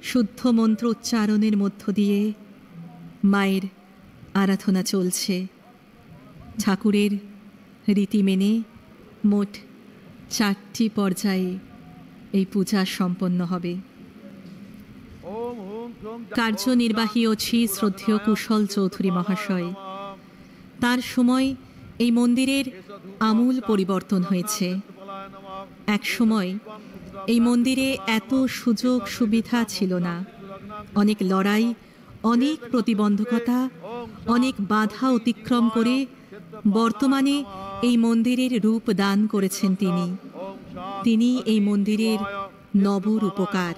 শুদ্ধ মন্ত্র উচ্চারণের মধ্য দিয়ে মায়ের আরাধনা চলছে। ঠাকুরের রীতি মেনে মোট 4টি পর্যায়ে এই পূজা সম্পন্ন হবে। কার্যনির্বাহী অছি শ্রদ্ধেয় কুশল চৌধুরী মহাশয়। তার সময় এই মন্দিরের আমূল পরিবর্তন হয়েছে। এক সময় এই মন্দিরে এত সুযোগ সুবিধা ছিল না। অনেক লড়াই, অনেক প্রতিবন্ধকতা, অনেক বাধা অতিক্রম করে বর্তমানে এই মন্দিরের রূপ দান করেছেন তিনি। তিনি এই মন্দিরের নবরূপকার।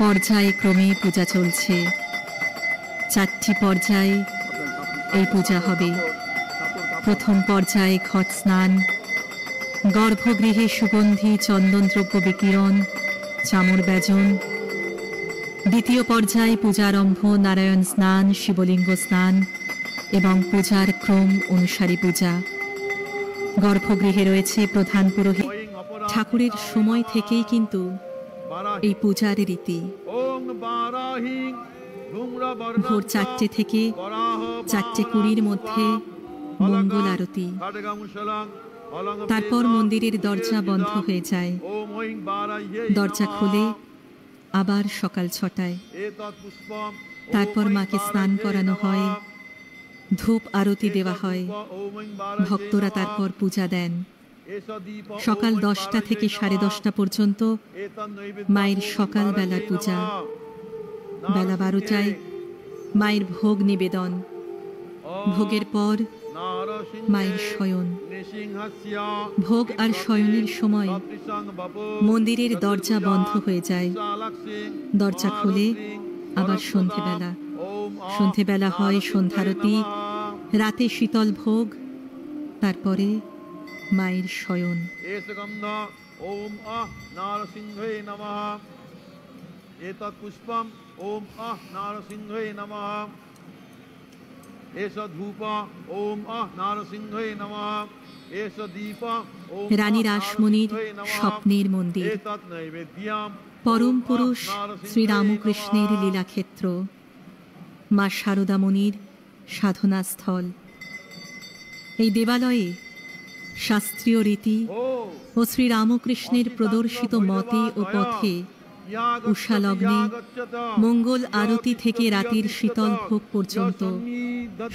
পর্যায়ক্রমে পূজা চলছে। 4টি পর্যায়ে এই পূজা হবে। প্রথম পর্যায়ে ঘট স্নান, গর্ভগৃহে সুগন্ধি চন্দনদ্রব্য বিকিরণ, চামর ব্যজন। দ্বিতীয় পর্যায়ে পূজারম্ভ, নারায়ণ স্নান, শিবলিঙ্গ স্নান এবং পূজার ক্রম অনুসারী পূজা। গর্ভগৃহে রয়েছে প্রধান পুরোহিত। ঠাকুরের সময় থেকেই কিন্তু এই পূজার রীতি। ভোর 4টে থেকে 4:20 মধ্যে মঙ্গল আরতি। তারপর মন্দিরের দরজা বন্ধ হয়ে যায়। দরজা খুলে আবার সকাল 6টায়। তারপর মাকে স্নান করানো হয়, ধূপ আরতি দেওয়া হয়। ভক্তরা তারপর পূজা দেন। সকাল 10টা থেকে 10:30 পর্যন্ত মায়ের সকালবেলার পূজা। বেলা 12টায় মায়ের ভোগ নিবেদন। ভোগের পর মায়ের শয়ন। ভোগ আর শয়নের সময় মন্দিরের দরজা বন্ধ হয়ে যায়। দরজা খুলে আবার সন্ধেবেলা। সন্ধেবেলা হয় সন্ধ্যারতি, রাতে শীতল ভোগ, তারপরে মায়ের শয়ন। ওম আহ নারসিংহায় নমঃ। এতৎ পুষ্পম ওম আহ নারসিংহায় নমঃ। এষ ধূপ ওম আহ নারসিংহায় নমঃ। এষ দীপ ওম রানী রাসমণির স্বপ্নের মন্দির, পরম পুরুষ শ্রীরামকৃষ্ণের লীলাক্ষেত্র, মা শারদামণির সাধনাস্থল। এই দেবালয়ে শাস্ত্রীয় রীতি ও শ্রীরামকৃষ্ণের প্রদর্শিত মতে ও পথে উষালগ্নে মঙ্গল আরতি থেকে রাতের শীতল ভোগ পর্যন্ত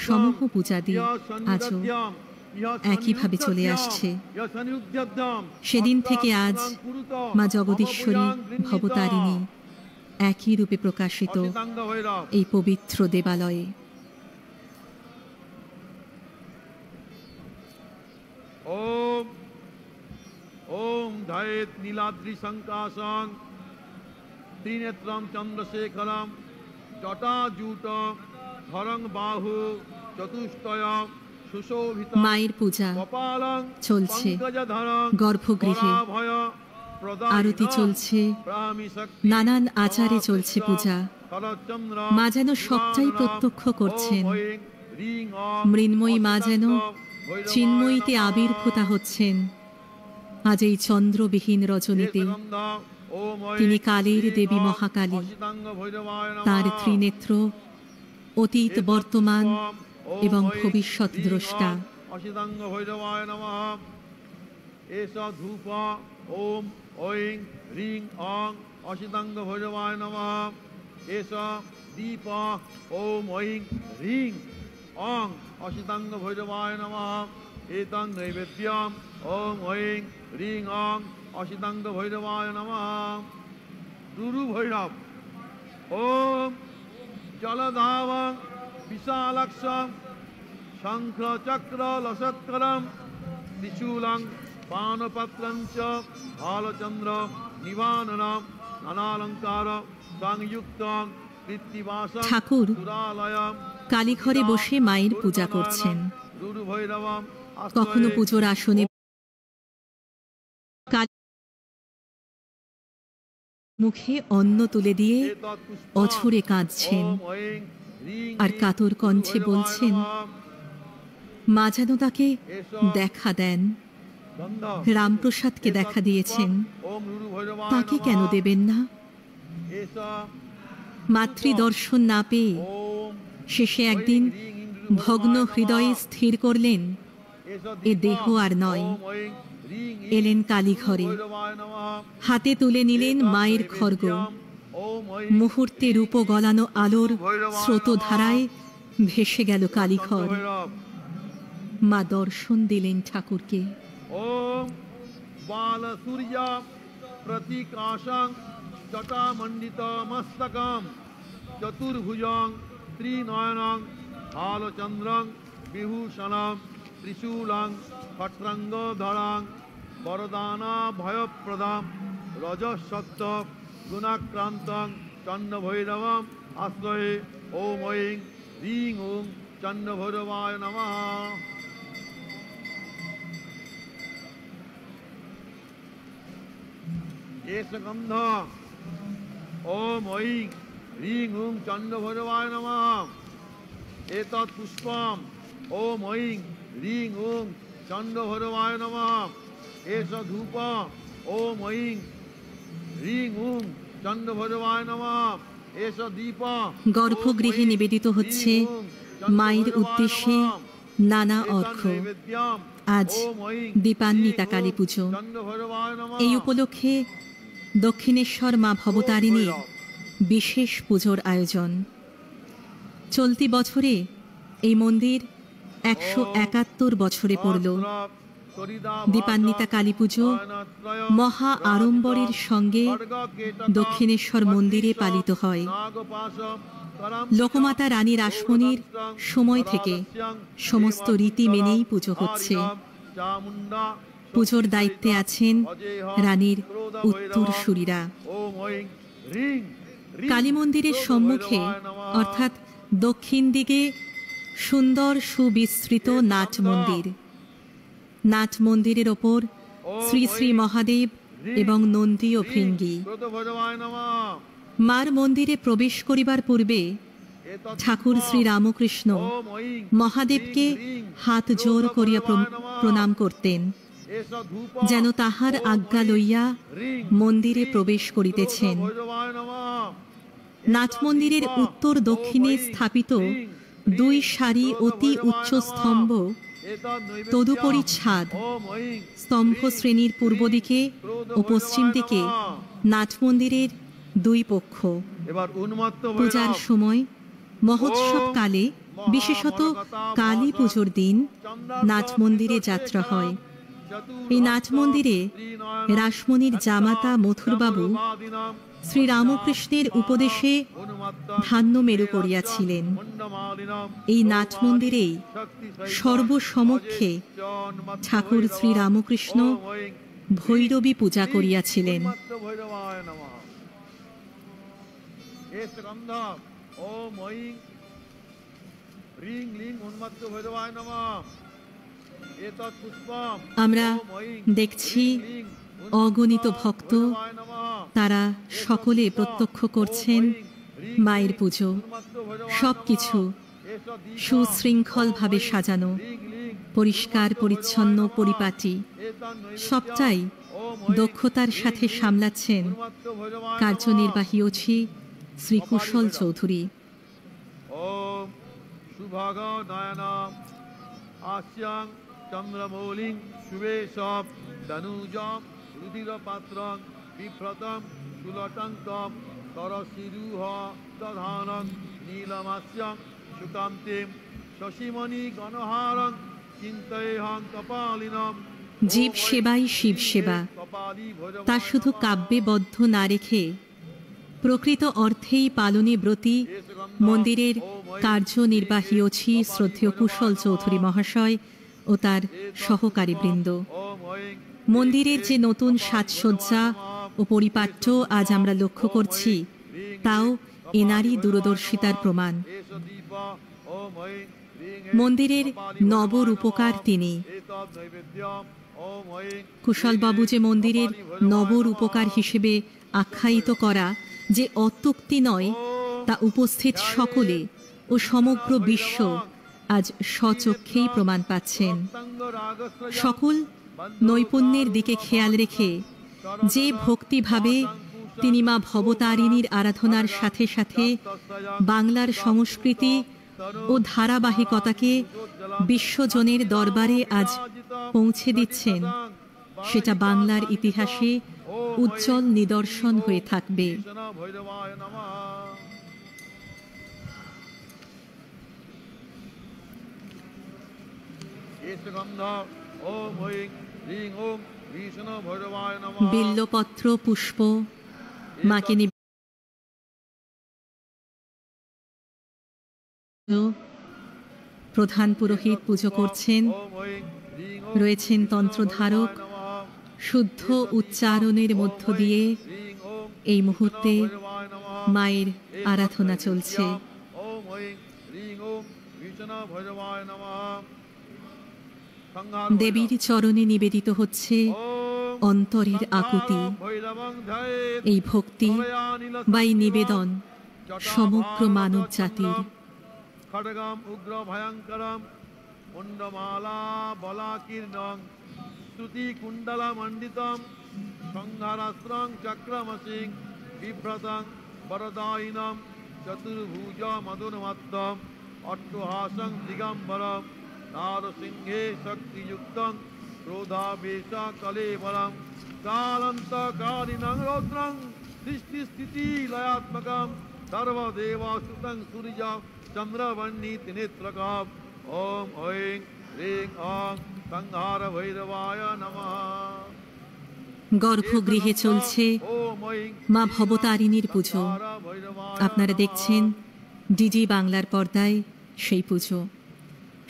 সমূহ পূজাদি আজও একইভাবে চলে আসছে। সেদিন থেকে আজ মা জগদীশ্বরী ভবতারিণী একই রূপে প্রকাশিত এই পবিত্র দেবালয়ে। ওম ওম ধায়েত নীলাদ্রি সংকাশং ত্রিনেত্রম চন্দ্রশেখরম জটাজূট ধরং বাহু চতুষ্টয় সুশোভিত। মায়ের পূজা চলছে গর্ভগৃহে, আরতি চলছে, নানান আচারে চলছে পূজা। মা যেন সবটাই প্রত্যক্ষ করছেন। মৃন্ময়ী মা যেন চিন্ময়ীতে আবির্ভূতা হচ্ছেন। আজ এই চন্দ্রবিহীন রজনীতে তিনি কালের দেবী মহাকালী। তার ত্রিনেত্র অতীত, বর্তমান এবং ভবিষ্যৎ দ্রষ্টা। অসিতাঙ্গ ভৈরবায় নমঃ। এষ ধূপ ওম ঐং হ্রিং অং অসিতাঙ্গ ভৈরবায় নমঃ। এষ দীপ ওম ঐং হ্রিং অং অসিতাঙ্গ ভৈরবায় নমঃ। এতং নৈবেদ্যম ওম ঐং হ্রিং অং অসিতাঙ্গ ভৈরবায় নমঃ। দুরু ভৈরব ওম জলধাবং বিশালাক্ষং শঙ্খ চক্র লসৎকরম ত্রিশূলং পানপত্রং চ ভালচন্দ্র নিবাননম নানালঙ্কার সংযুক্তং কৃত্তিবাসং ঠাকুর সুরালয়ম কালীঘরে বসে মায়ের পূজা করছেন। দুরু ভৈরবম কখনো পুজোর আসনে মুখে অন্ন তুলে দিয়ে एतत् पुष्पम् অঝরে কাঁদছেন ॐ ऐं ह्रीं আর ह्रीं কাতর কণ্ঠে गुरुभैरवाय বলছেন, नमः। মা যেন তাকে एष দেখা দেন। गन्ध রামপ্রসাদকে एतत् দেখা দিয়েছেন, पुष्पम् ॐ गुरुभैरवाय তাকে नमः। কেন দেবেন না? एष মাতৃদর্শন না পেয়ে ॐ শেষে একদিন ভগ্ন হৃদয়ে স্থির করলেন, এ দেহ আর নয়। এলেন কালীঘরে, হাতে তুলে নিলেন মায়ের খড়গ। মুহূর্তে রূপ গলানো আলোর স্রোতধারায় ভেসে গেল কালীঘর। মা দর্শন দিলেন ঠাকুরকে। ओम बाल सूर्य प्रतीकाशं जटामंडित मस्तकं चतुर्भुजं त्रिनयनं हालचंद्रं विभूषणं त्रिशूलं खट्रंगधरं वरदाना भयप्रदं रजसक्त गुणाक्रांतं चंडभैरवम् आश्रये। ओम ऐं ह्रीं ओं चंडभैरवाय नमः। एष गन्ध ओम ऐं ह्रीं ओं चण्डभैरवाय नमः। एतत् पुष्पम् ओम ऐं ह्रीं ओं चण्डभैरवाय नमः। एष धूप ओम ऐं ह्रीं ओं चण्डभैरवाय नमः। एष दीप গর্ভগৃহে নিবেদিত হচ্ছে মায়ের উদ্দেশ্যে নানা অর্ঘ্য। আজ দীপান্বিতা কালী পুজো। এই উপলক্ষে দক্ষিণেশ্বর মা ভবতারিণীর বিশেষ পুজোর আয়োজন। চলতি বছরে এই মন্দির 171 বছরে পড়ল। দীপান্বিতা কালী পুজো মহা আড়ম্বরের সঙ্গে দক্ষিণেশ্বর মন্দিরে পালিত হয়। লোকমাতা রানী রাসমণির সময় থেকে সমস্ত রীতি মেনেই পুজো হচ্ছে। পুজোর দায়িত্বে আছেন রানীর উত্তরসূরিরা। কালী মন্দিরের সম্মুখে অর্থাৎ দক্ষিণ দিকে সুন্দর সুবিস্তৃত নাট মন্দির। নাট মন্দিরের ওপর শ্রী শ্রী মহাদেব এবং নন্দী ও ভৃঙ্গী। মার মন্দিরে প্রবেশ করিবার পূর্বে ঠাকুর শ্রী রামকৃষ্ণ মহাদেবকে হাত জোর করিয়া প্রণাম করতেন, যেন তাহার আজ্ঞা লইয়া মন্দিরে প্রবেশ করিতেছেন। নাট মন্দিরের উত্তর দক্ষিণে স্থাপিত 2 সারি অতি উচ্চ স্তম্ভ, তদুপরি ছাদ। স্তম্ভ শ্রেণীর পূর্ব দিকে ও পশ্চিম দিকে নাট মন্দিরের 2 পক্ষ। পূজার সময় মহোৎসব কালে, বিশেষত কালী পুজোর দিন নাট মন্দিরে যাত্রা হয়। এই নাট মন্দিরে রাসমণির জামাতা মথুরবাবু শ্রী রামকৃষ্ণের উপদেশে ধান্য মেরু করিয়াছিলেন। এই নাট মন্দিরেই সর্বসমক্ষে ঠাকুর শ্রী রামকৃষ্ণ ভৈরবী পূজা করিয়াছিলেন। আমরা দেখছি অগণিত ভক্ত, তারা সকলে প্রত্যক্ষ করছেন মায়ের পুজো। সবকিছু সুশৃঙ্খলভাবে সাজানো, পরিষ্কার পরিচ্ছন্ন, পরিপাটি, সবটাই দক্ষতার সাথে সামলাচ্ছেন কার্যনির্বাহী ওঝি শ্রী কুশল চৌধুরী। ওম সুভাগ নয়নম আস্যাং চন্দ্রমৌলিং শুভেশব ধনুজম রুধিরপাত্রং বিভ্রতম সুলটঙ্কম তরশিরুহ দধানং নীলমাস্যং সুকান্তিম শশীমণি গণহারং চিন্তয়েহং কপালিনম। জীব সেবাই শিব সেবা, তা শুধু কাব্যে বদ্ধ না রেখে প্রকৃত অর্থেই পালনে ব্রতী মন্দিরের কার্যনির্বাহী ওঝি শ্রদ্ধেয় কুশল চৌধুরী মহাশয় ও তার সহকারী বৃন্দ। মন্দিরের যে নতুন সাজসজ্জা ও পরিপাট্য আজ আমরা লক্ষ্য করছি, তাও এনারই দূরদর্শিতার প্রমাণ। মন্দিরের নবরূপকার তিনি। কুশলবাবু যে মন্দিরের নবরূপকার হিসেবে আখ্যায়িত করা যে অত্যুক্তি নয়, তা উপস্থিত সকলে ও সমগ্র বিশ্ব আজ স্বচক্ষেই প্রমাণ পাচ্ছেন। সকল নৈপুণ্যের দিকে খেয়াল রেখে যে ভক্তিভাবে তিনি মা ভবতারিণীর আরাধনার সাথে সাথে বাংলার সংস্কৃতি ও ধারাবাহিকতাকে বিশ্বজনের দরবারে আজ পৌঁছে দিচ্ছেন, সেটা বাংলার ইতিহাসে উজ্জ্বল নিদর্শন হয়ে থাকবে। বিল্লপত্র পুষ্প মাকে প্রধান পুরোহিত পুজো করছেন। রয়েছেন তন্ত্রধারক। শুদ্ধ উচ্চারণের মধ্য দিয়ে এই মুহূর্তে মায়ের আরাধনা চলছে। দেবীর চরণে নিবেদিত হচ্ছে অন্তরের আকুতি। এই ভক্তি বা এই নিবেদন সমগ্র মানব জাতির। খড়গম উগ্র ভয়ঙ্করম মুন্ডমালা বলাকীর্ণং শ্রুতি কুণ্ডলা মণ্ডিতম সংহারাস্ত্রং চক্রমসিং বিভ্রতং বরদায়িনম চতুর্ভুজ মদুন্মত্তম অট্টহাসং দিগম্বরম নারসিংহে শক্তিযুক্তং ক্রোধাবেশ কলেবরম কালন্তকারিণং রৌদ্রং সৃষ্টিস্থিতি লয়াত্মকম সর্বদেবাসুতং সূর্য চন্দ্রবর্ণী ত্রিনেত্রকাম। ওম ঐং হ্রিং ওং সংহার ভৈরবায় নমঃ। গর্ভগৃহে চলছে মা ভবতারিণীর পুজো। আপনারা দেখছেন ডিজি বাংলার পর্দায় সেই পুজো।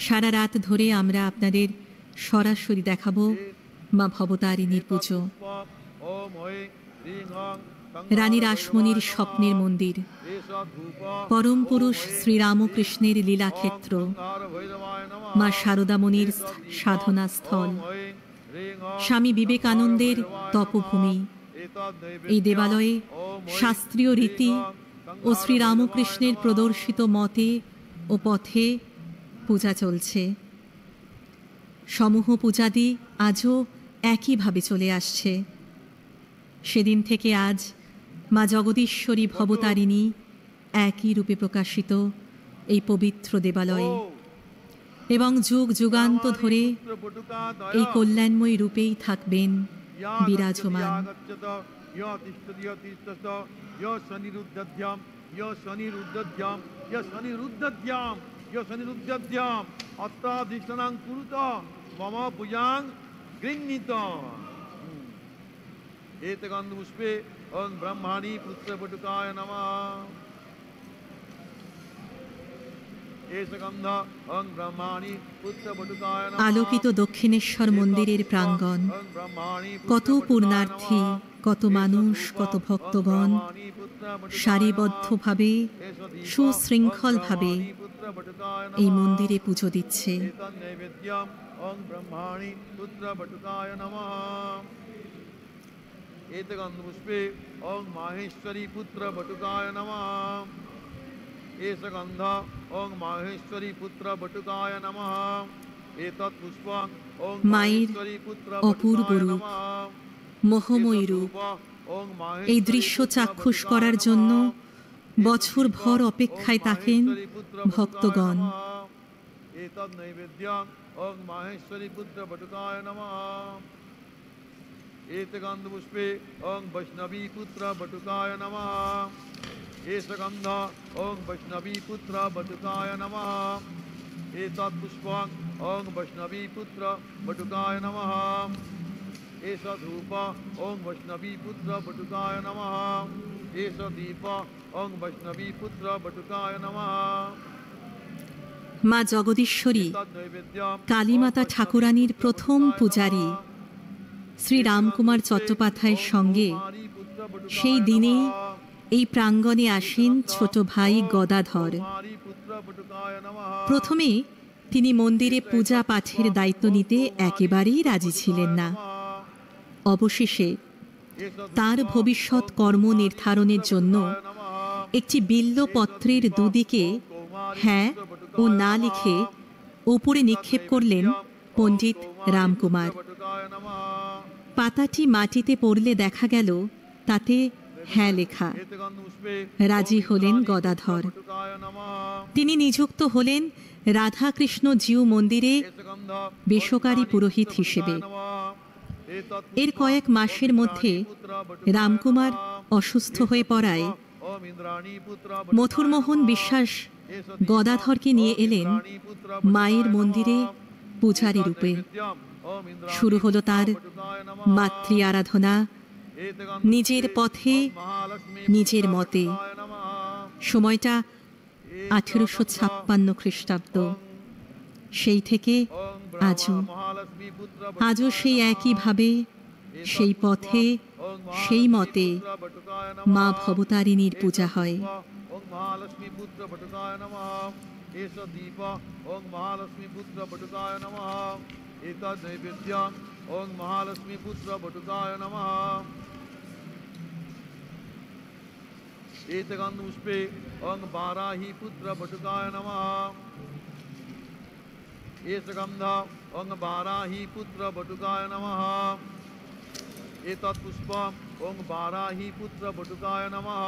সারা রাত ধরে আমরা আপনাদের সরাসরি দেখাবো মা ভবতারিণীর পুজো। রানী রাসমণির স্বপ্নের মন্দির, পরম পুরুষ শ্রীরামকৃষ্ণের লীলাক্ষেত্র, মা শারদামণির সাধনা স্থল, স্বামী বিবেকানন্দের তপভূমি। এই দেবালয়ে শাস্ত্রীয় রীতি ও শ্রীরামকৃষ্ণের প্রদর্শিত মতে ও পথে পূজা চলছে। সমূহ পূজাদি আজও একইভাবে চলে আসছে। সেদিন থেকে আজ মা জগদীশ্বরী ভবতারিণী একই রূপে প্রকাশিত এই পবিত্র দেবালয়ে, এবং যুগ যুগান্ত ধরে এই কল্যাণময়ী রূপেই থাকবেন বিরাজমান। মম পূজাং গৃহীত এতগন্ধপুষ্পে ওং ব্রহ্মাণি পুত্রবটুকায় নমঃ। এতগন্ধ ওং ব্রহ্মাণি পুত্রবটুকায় নমঃ। আলোকিত দক্ষিণেশ্বর মন্দিরের প্রাঙ্গণ, কত পুণ্যার্থী, কত মানুষ, কত ভক্তগণ সারিবদ্ধভাবে সুশৃঙ্খলভাবে এই মন্দিরে পুজো দিচ্ছে। ওং ব্রহ্মাণি পুত্রবটুকায় নমঃ। এতগন্ধপুষ্পে ওং মাহেশ্বরী পুত্রবটুকায় নমঃ। এতগন্ধ ওং মাহেশ্বরী পুত্রবটুকায় নমঃ। এতৎ পুষ্পং ওং মাহেশ্বরী পুত্রবটুকায় নমঃ। মোহময়ী রূপ, এই দৃশ্য চাক্ষুষ করার জন্য বছর ভর অপেক্ষায় থাকেন ভক্তগণ। এতৎ নৈবেদ্যং ওং মাহেশ্বরী পুত্রবটুকায় নমঃ। এতগন্ধপুষ্পে ওং বৈষ্ণবী পুত্রবটুকায় নমঃ। এতগন্ধ ওং বৈষ্ণবী পুত্রবটুকায় নমঃ। এতৎ পুষ্পং ওং বৈষ্ণবী পুত্রবটুকায় নমঃ। এষ ধূপ ওং বৈষ্ণবী পুত্রবটুকায় নমঃ। এষ দীপ ওং বৈষ্ণবী পুত্রবটুকায় নমঃ। মা জগদীশ্বরী কালীমাতা ঠাকুরানীর প্রথম পূজারী শ্রী রামকুমার চট্টোপাধ্যায়ের সঙ্গে সেই দিনেই এই প্রাঙ্গণে আসেন ছোট ভাই গদাধর। প্রথমে তিনি মন্দিরে পূজা পাঠের দায়িত্ব নিতে একেবারেই রাজি ছিলেন না। অবশেষে তার ভবিষ্যৎ কর্ম নির্ধারণের জন্য একটি বিল্লপত্রের দুদিকে হ্যাঁ ও না লিখে ওপরে নিক্ষেপ করলেন পণ্ডিত রামকুমার। পাতাটি মাটিতে পড়লে দেখা গেল তাতে হ্যাঁ লেখা। রাজি হলেন গদাধর। তিনি নিযুক্ত হলেন রাধাকৃষ্ণ জিউ মন্দিরে বেসরকারি পুরোহিত হিসেবে। এর কয়েক মাসের মধ্যে রামকুমার অসুস্থ হয়ে পড়ায় মথুরমোহন বিশ্বাস গদাধরকে নিয়ে এলেন মায়ের মন্দিরে পূজারী রূপে। শুরু হলো তার মাতৃ আরাধনা, নিজের পথে নিজের মতে। সময়টা 1856 খ্রিস্টাব্দ। সেই থেকে আজও সেই একইভাবে, সেই পথে, সেই মতে মা ভবতারিণীর পূজা হয়। एतगन्धपुष्पे ओं बाराही पुत्र बटुकाय नमः। एतगन्ध ओं बाराही पुत्र बटुकाय नमः। एतत्पुष्प ओं बाराही पुत्र बटुकाय नमः।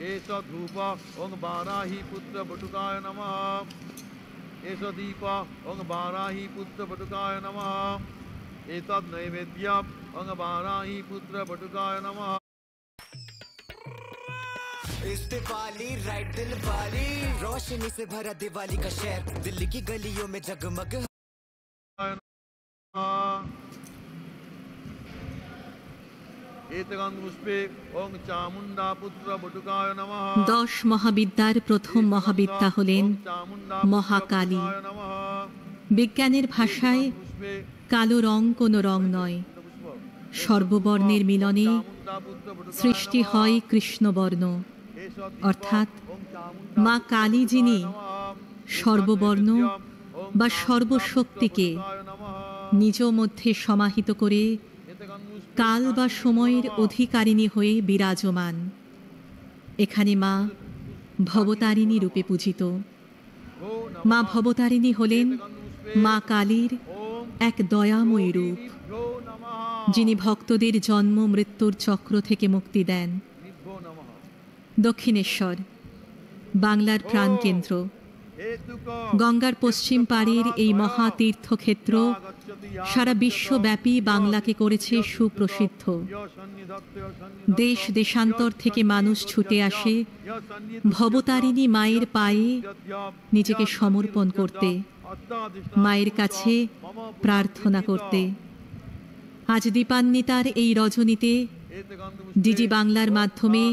एष धूप ओं बाराही पुत्र बटुकाय नमः। एष दीप ओं बाराही पुत्र बटुकाय नमः। एतद् नैवेद्यम् ओं बाराही पुत्र बटुकाय नमः। इस दिवाली राइट दिल वाली, रोशनी से भरा दिवाली का शहर, दिल्ली की गलियों में जगमग। एतगन्धपुष्पे ओं चामुंडा पुत्र बटुकाय नमः। 10 মহাবিদ্যার প্রথম মহাবিদ্যা হলেন মহাকালী। বিজ্ঞানের ভাষায় কালো রং কোনো রং নয়। সর্ববর্ণের মিলনে সৃষ্টি হয় কৃষ্ণবর্ণ, অর্থাৎ মা কালী, যিনি সর্ববর্ণ বা সর্বশক্তিকে নিজ মধ্যে সমাহিত করে কাল বা সময়ের অধিকারিণী হয়ে বিরাজমান। এখানে মা ভবতারিণী রূপে পূজিত। মা ভবতারিণী হলেন মা কালীর এক দয়াময়ী রূপ, যিনি ভক্তদের জন্ম মৃত্যুর চক্র থেকে মুক্তি দেন। দক্ষিণেশ্বর বাংলার প্রাণকেন্দ্র। গঙ্গার পশ্চিম পাড়ের এই মহাতীর্থক্ষেত্র সারা বিশ্বব্যাপী বাংলাকে করেছে সুপ্রসিদ্ধ। দেশ দেশান্তর থেকে মানুষ ছুটে আসে ভবতারিণী মায়ের পায়ে নিজেকে সমর্পণ করতে, মায়ের কাছে প্রার্থনা করতে। আজ দীপান্বিতার এই রজনীতে ডিজি বাংলার মাধ্যমে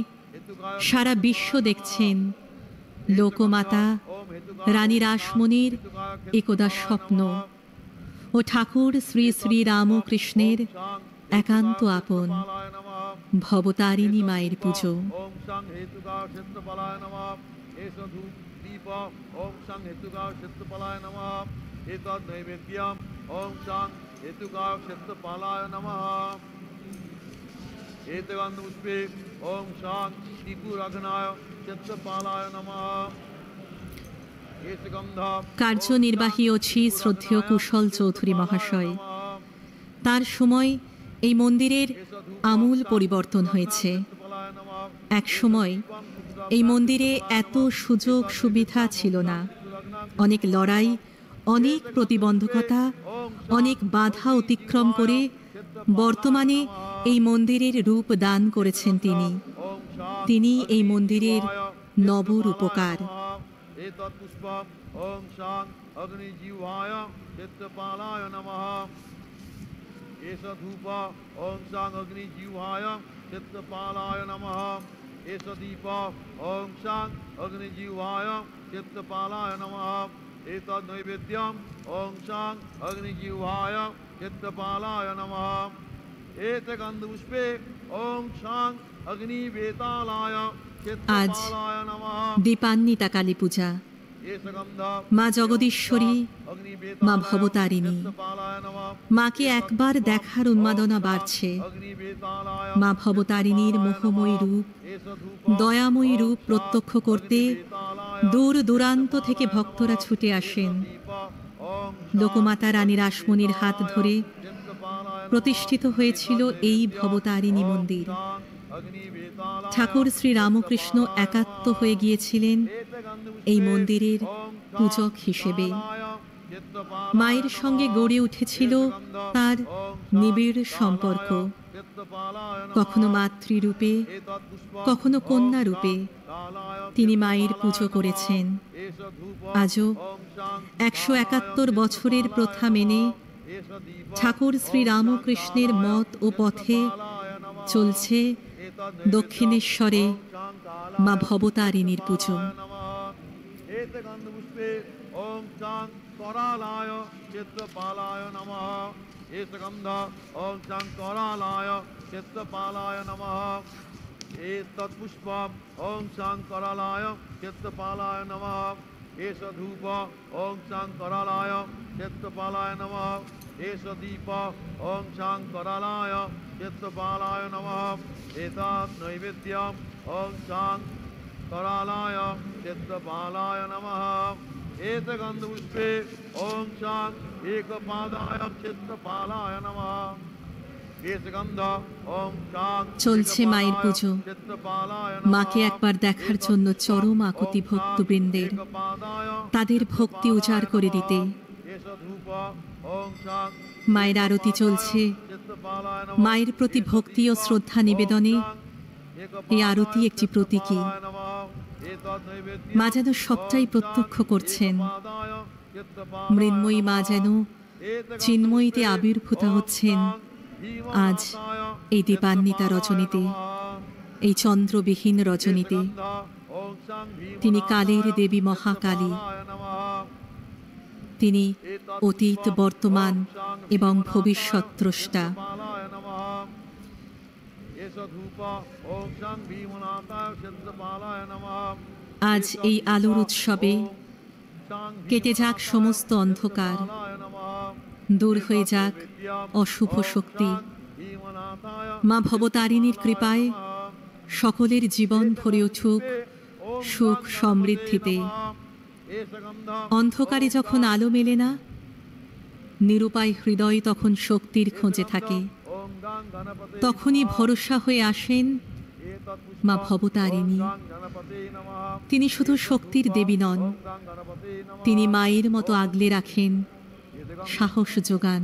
সারা বিশ্ব দেখছেন লোকমাতা রানী রাসমণির একদা স্বপ্ন ও ঠাকুর শ্রী শ্রী রামকৃষ্ণের একান্ত আপন ভবতারিণী মায়ের পুজো। एतगन्धपुष्पे ओं शां ত্রিপুরাঘনায় চিত্তপালায় নমঃ। কার্যনির্বাহী অছি শ্রদ্ধেয় কুশল চৌধুরী মহাশয়। তার সময় এই মন্দিরের আমূল পরিবর্তন হয়েছে। এক সময় এই মন্দিরে এত সুযোগ সুবিধা ছিল না। অনেক লড়াই, অনেক প্রতিবন্ধকতা, অনেক বাধা অতিক্রম করে বর্তমানে এই মন্দিরের রূপ দান করেছেন তিনি। তিনি এই মন্দিরের নবরূপকার। ओं शां अग्निजीवाय चित्तपालाय नमः। एष धूप ओं शां अग्निजीवाय चित्तपालाय नमः। एष दीप ओं शां अग्निजीवाय चित्तपालाय नमः। एतद् नैवेद्यम् ओं शां अग्निजीवाय चित्तपालाय नमः। एतगन्धपुष्पे ओं शां अग्निवेतालाय আজ चित्तपालाय नमः। দীপান্বিতা কালী পূজা। মা জগদীশ্বরী, মা ভবতারিণী। মাকে একবার দেখার উন্মাদনা বাড়ছে। মা ভবতারিণীর মোহময়ী রূপ, দয়াময়ী রূপ প্রত্যক্ষ করতে দূর দূরান্ত থেকে ভক্তরা ছুটে আসেন। লোকমাতা রানী রাসমণির হাত ধরে প্রতিষ্ঠিত হয়েছিল এই ভবতারিণী মন্দির। ঠাকুর শ্রী রামকৃষ্ণ একাত্ম হয়ে গিয়েছিলেন এই মন্দিরের পূজক হিসেবে। মায়ের সঙ্গে গড়ে উঠেছিল তার নিবিড় সম্পর্ক। কখনো মাতৃরূপে, কখনো কন্যা রূপে তিনি মায়ের পুজো করেছেন। আজও 171 বছরের প্রথা মেনে ঠাকুর শ্রী রামকৃষ্ণের মত ও পথে চলছে দক্ষিণেশ্বরে মা ভবতারিণীর পুজো। ओम चांग करालाय चित्रपालाय नमः। एतगंध ओम चांग करालाय चित्रपालाय नमः। एतत्पुष्पम ओम चांग करालाय चित्रपालाय नमः। एष धूप ओम चांग करालाय चित्रपालाय नमः। एष दीप ओम चांग करालाय चित्रपालाय नमः। एतत् नैवेद्यम ओम चांग करालाय चित्रपालाय नमः। एतगंधपुष्पे ओम शांग एकपादाय चित्रपालाय नमः। एतगंध ओम शांग চলছে মায়ের পুজো। মাকে একবার দেখার জন্য চরম আকুতি ভক্তবৃন্দের, তাদের ভক্তি উজাড় করে দিতে মায়ের আরতি চলছে। মায়ের প্রতি ভক্তি ও শ্রদ্ধা নিবেদনে এই আরতি একটি প্রতীকী। মা যেন সবটাই প্রত্যক্ষ করছেন। মৃন্ময়ী মা যেন চিন্ময়ীতে আবির্ভূতা হচ্ছেন আজ এই দীপান্বিতা রজনীতে, এই চন্দ্রবিহীন রজনীতে। তিনি কালের দেবী মহাকালী। তিনি অতীত, বর্তমান এবং ভবিষ্যৎ দ্রষ্টা। আজ এই আলোর উৎসবে কেটে যাক সমস্ত অন্ধকার, দূর হয়ে যাক অশুভ শক্তি। মা ভবতারিণীর কৃপায় সকলের জীবন ভরে উঠুক সুখ সমৃদ্ধিতে। অন্ধকারে যখন আলো মেলে না, নিরুপায় হৃদয় তখন শক্তির খোঁজে থাকে। তখনই ভরসা হয়ে আসেন মা ভবতারিণী। তিনি শুধু শক্তির দেবী নন, তিনি মায়ের মতো আগলে রাখেন, সাহস যোগান।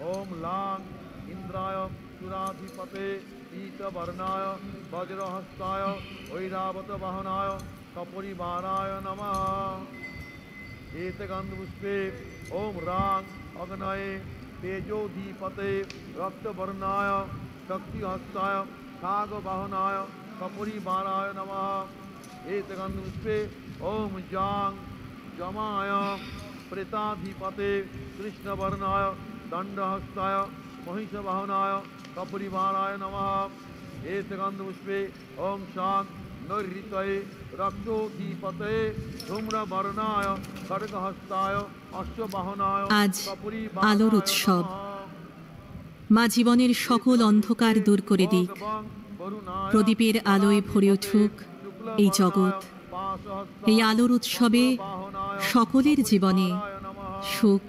ओम लांग इंद्राय सुराधिपते पीतवर्णाय वज्रहस्ताय ऐरावत वाहनाय कपुरीवाराय नमः। एतगंधपुष्पे ओम रांग अग्नये तेजोधीपते रक्तवर्णाय शक्तिहस्ताय खागवाहनाय कपुरीवाराय नमः। एतगंधपुष्पे ओम जांग जमाय प्रेताधिपते कृष्णवर्णाय दंडहस्ताय महिषवाहनाय कपुरीवाराय नमः। एतगंधपुष्पे ओम शांत नैऋतये रक्तोधीपते धूम्रवर्णाय खड्गहस्ताय अश्ववाहनाय আজ আলোর উৎসব। মা জীবনের সকল অন্ধকার দূর করে দিক। প্রদীপের আলোয় ভরে উঠুক এই জগৎ। এই আলোর উৎসবে সকলের জীবনে সুখ,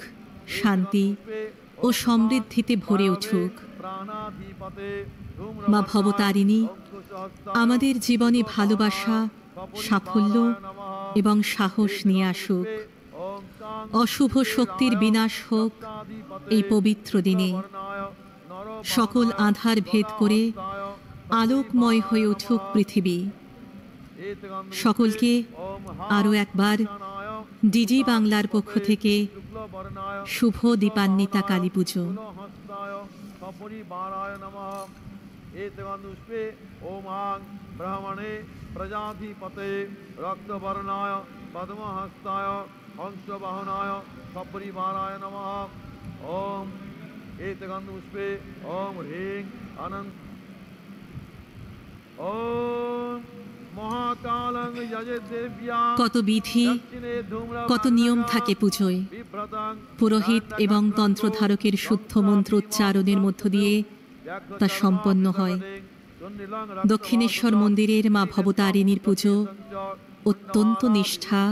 শান্তি ও সমৃদ্ধিতে ভরে উঠুক। মা ভবতারিণী আমাদের জীবনে ভালোবাসা, সাফল্য এবং সাহস নিয়ে আসুক। অশুভ শক্তির বিনাশ হোক এই পবিত্র দিনে। সকল আঁধার ভেদ করে আলোকময় হয়ে উঠুক পৃথিবী। সকলকে আরও একবার ডিজি বাংলার পক্ষ থেকে শুভ দীপান্বিতা কালী পুজো। एतगंधपुष्पे ओमां ब्राह्मणे प्रजाधिपते रक्तवर्णाय पद्महस्ताय हंसवाहनाय सपरिवाराय नमः। ओम एतगंधपुष्पे ओम ह्रीं अनंत কত বিধি, কত নিয়ম থাকে পুজোয়। পুরোহিত এবং তন্ত্রধারকের শুদ্ধ মন্ত্র উচ্চারণের মধ্য দিয়ে তা সম্পন্ন হয়। দক্ষিণেশ্বর মন্দিরের মা ভবতারিণীর পুজো অত্যন্ত নিষ্ঠা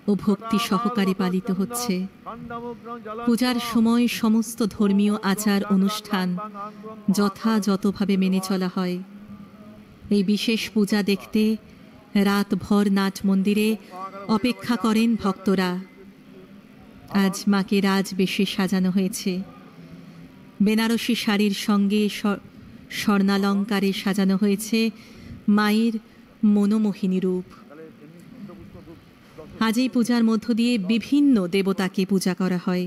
ও ভক্তি সহকারে পালিত হচ্ছে। পূজার সময় সমস্ত ধর্মীয় আচার অনুষ্ঠান যথাযথভাবে মেনে চলা হয়। এই বিশেষ পূজা দেখতে রাতভর নাট মন্দিরে অপেক্ষা করেন ভক্তরা। আজ মাকে রাজবেশে সাজানো হয়েছে। বেনারসি শাড়ির সঙ্গে স্বর্ণালঙ্কারে সাজানো হয়েছে মায়ের মনোমোহিনী রূপ। আজ এই পূজার মধ্য দিয়ে বিভিন্ন দেবতাকে পূজা করা হয়।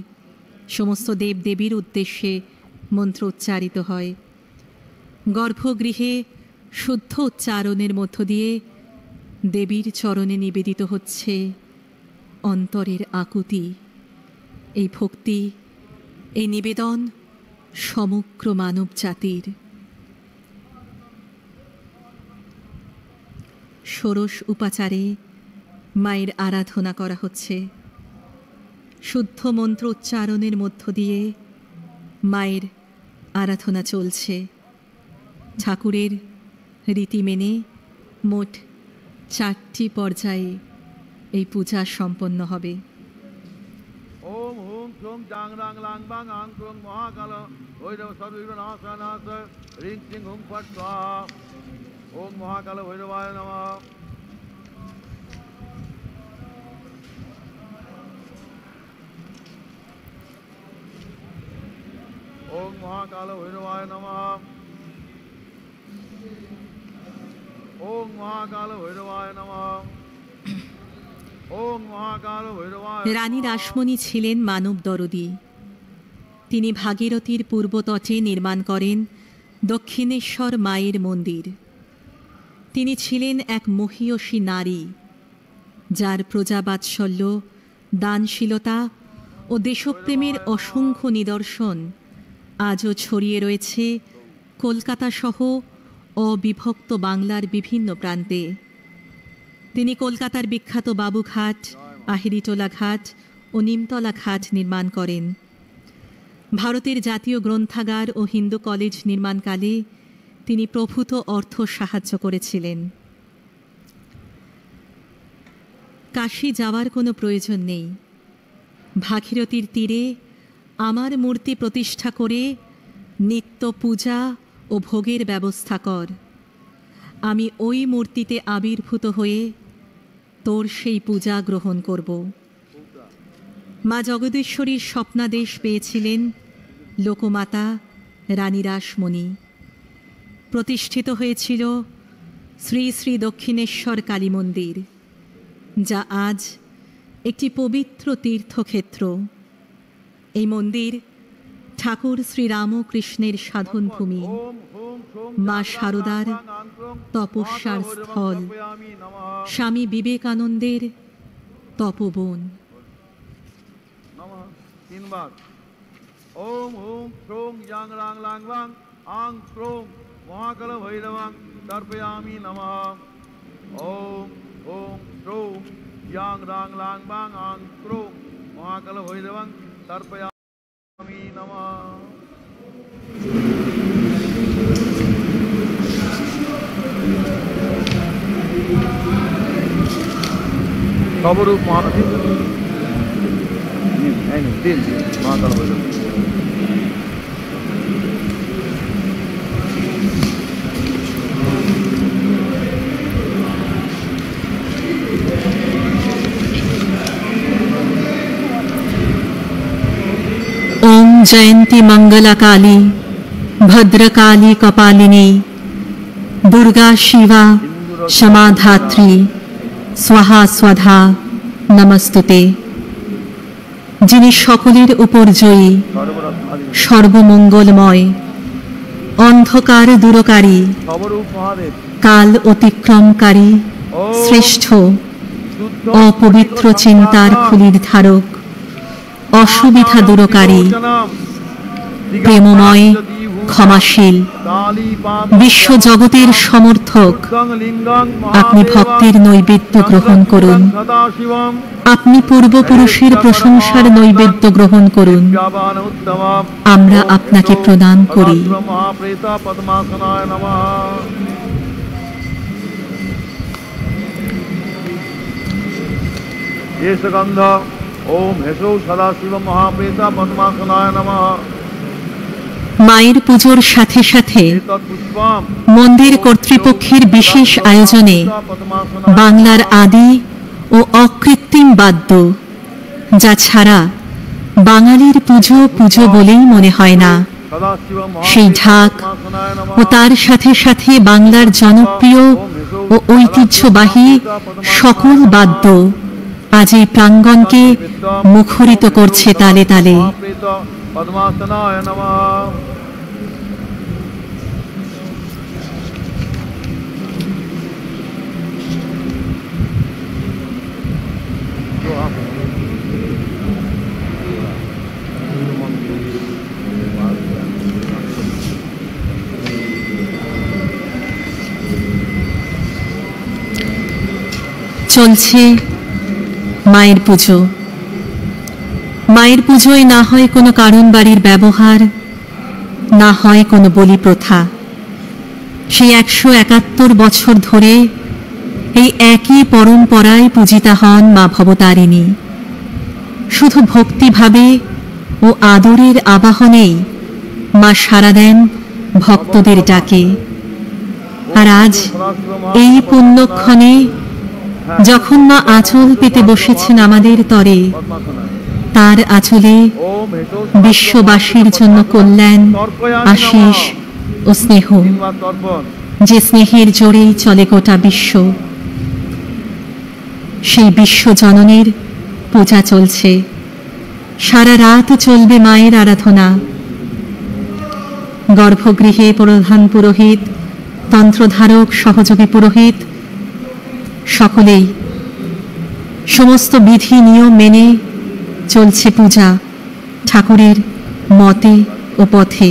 সমস্ত দেবদেবীর উদ্দেশ্যে মন্ত্র উচ্চারিত হয়। গর্ভগৃহে শুদ্ধ উচ্চারণের মধ্য দিয়ে দেবীর চরণে নিবেদিত হচ্ছে অন্তরের আকুতি। এই ভক্তি, এই নিবেদন সমগ্র মানব জাতির। ষোড়শ উপাচারে মায়ের আরাধনা করা হচ্ছে। শুদ্ধ মন্ত্র উচ্চারণের মধ্য দিয়ে মায়ের আরাধনা চলছে। ঠাকুরের রীতি মেনে মোট 4টি পর্যায়ে এই পূজা সম্পন্ন হবে। ওম হুম ক্লোম জাং রাং লাং বাং আং ক্লোম মহাকাল ভৈরব সর্ববিঘ্ননাশনাশ রিং সিং হুম ফট স্বাহা। ওম মহাকাল ভৈরবায় নমঃ। ওম মহাকাল ভৈরবায় নমঃ। ওম মহাকাল ভৈরবায় নমঃ। ওম মহাকাল ভৈরবায়। রানী রাসমণি ছিলেন মানব দরদী। তিনি ভাগীরথীর পূর্বতটে নির্মাণ করেন দক্ষিণেশ্বর মায়ের মন্দির। তিনি ছিলেন এক মহীয়সী নারী, যার প্রজাবাৎসল্য, দানশীলতা ও দেশপ্রেমের অসংখ্য নিদর্শন আজও ছড়িয়ে রয়েছে কলকাতা সহ অবিভক্ত বাংলার বিভিন্ন প্রান্তে। তিনি কলকাতার বিখ্যাত বাবুঘাট, আহিরিটোলা ঘাট ও নিমতলা ঘাট নির্মাণ করেন। ভারতের জাতীয় গ্রন্থাগার ও হিন্দু কলেজ নির্মাণকালে তিনি প্রভূত অর্থ সাহায্য করেছিলেন। কাশী যাওয়ার কোনো প্রয়োজন নেই। ভাগীরথীর তীরে আমার মূর্তি প্রতিষ্ঠা করে নিত্য পূজা ও ভোগের ব্যবস্থা কর। আমি ওই মূর্তিতে আবির্ভূত হয়ে তোর সেই পূজা গ্রহণ করব। মা জগদীশ্বরীর স্বপ্নাদেশ পেয়েছিলেন লোকমাতা রানী রাসমণি। প্রতিষ্ঠিত হয়েছিল শ্রী শ্রী দক্ষিণেশ্বর কালী মন্দির, যা আজ একটি পবিত্র তীর্থক্ষেত্র। এই মন্দির ঠাকুর শ্রীরামকৃষ্ণের সাধনভূমি, মা শারদার তপস্যার স্থল, স্বামী বিবেকানন্দের তপবন। তিনবার ওম হুম ক্রোং ইয়াং রাং লাং বাং আং ক্রোং মহাকাল ভৈরবাং তর্পয়ামি নমঃ। ওম হুম ক্রোং ইয়াং রাং লাং বাং আং ক্রোং মহাকাল ভৈরবাং তর্পয়ামি নমঃ। নবরূপ মহাকাল ভৈরব। ओम जयंती मंगला काली भद्रकाली कपालिनी दुर्गा शिवा क्षमाधात्री स्वाहा स्वाधा नमस्तुते। যিনি সকলের উপর জয়ী, সর্বমঙ্গলময়, অন্ধকার দূরকারী, কাল অতিক্রমকারী, শ্রেষ্ঠ, অপবিত্র চিন্তার খুলির ধারক, অসুবিধা দূরকারী, প্রেমময়, ক্ষমাশীল, বিশ্ব জগতের সমর্থক, আপনি ভক্তের নৈবেদ্য গ্রহণ করুন। আপনি পূর্বপুরুষের প্রশংসার নৈবেদ্য গ্রহণ করুন। আমরা আপনাকে প্রণাম করি। गंध ओम हेसो सदाशिव महाप्रेता पद्मासनाय नमः। মায়ের পুজোর সাথে সাথে মন্দির কর্তৃপক্ষের বিশেষ আয়োজনে বাংলার আদি ও অকৃত্রিম বাদ্য, যা ছাড়া বাঙালির পুজো পুজো বলেই মনে হয় না, সেই ঢাক ও তার সাথে সাথে বাংলার জনপ্রিয় ও ঐতিহ্যবাহী সকল বাদ্য আজ এই প্রাঙ্গণকে মুখরিত করছে তালে তালে। पद्मासनाय नमः। চলছে মায়ের পুজো। মায়ের পুজোয় না হয় কোনো কারণ বাড়ির ব্যবহার, না হয় কোনো বলি প্রথা। সেই 171 বছর ধরে এই একই পরম্পরায় পূজিতা হন মা ভবতারিণী। শুধু ভক্তিভাবে ও আদরের আবাহনেই মা সাড়া দেন ভক্তদের ডাকে। আর আজ এই পুণ্যক্ষণে যখন মা আঁচল পেতে বসেছেন আমাদের তরে, তার আঁচলে বিশ্ববাসীর জন্য কল্যাণ, আশীষ ও স্নেহ, যে স্নেহের জোরেই চলে গোটা বিশ্ব। সেই বিশ্ব জননীর পূজা চলছে। সারা রাত চলবে মায়ের আরাধনা। গর্ভগৃহে প্রধান পুরোহিত, তন্ত্রধারক, সহযোগী পুরোহিত সকলেই সমস্ত বিধি নিয়ম মেনে চলছে পূজা ঠাকুরের মতে ও পথে।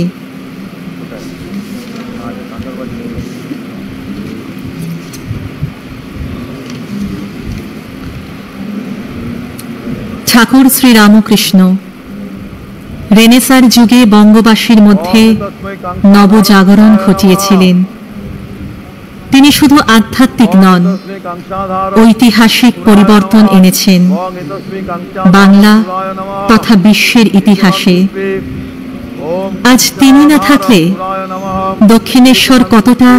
ঠাকুর শ্রী রামকৃষ্ণ রেনেসার যুগে বঙ্গবাসীর মধ্যে নবজাগরণ ঘটিয়েছিলেন। তিনি শুধু আধ্যাত্মিক নন, ঐতিহাসিক পরিবর্তন এনেছেন বাংলা তথা বিশ্বের ইতিহাসে। আজ তিনি না থাকলে দক্ষিণেশ্বর কতটা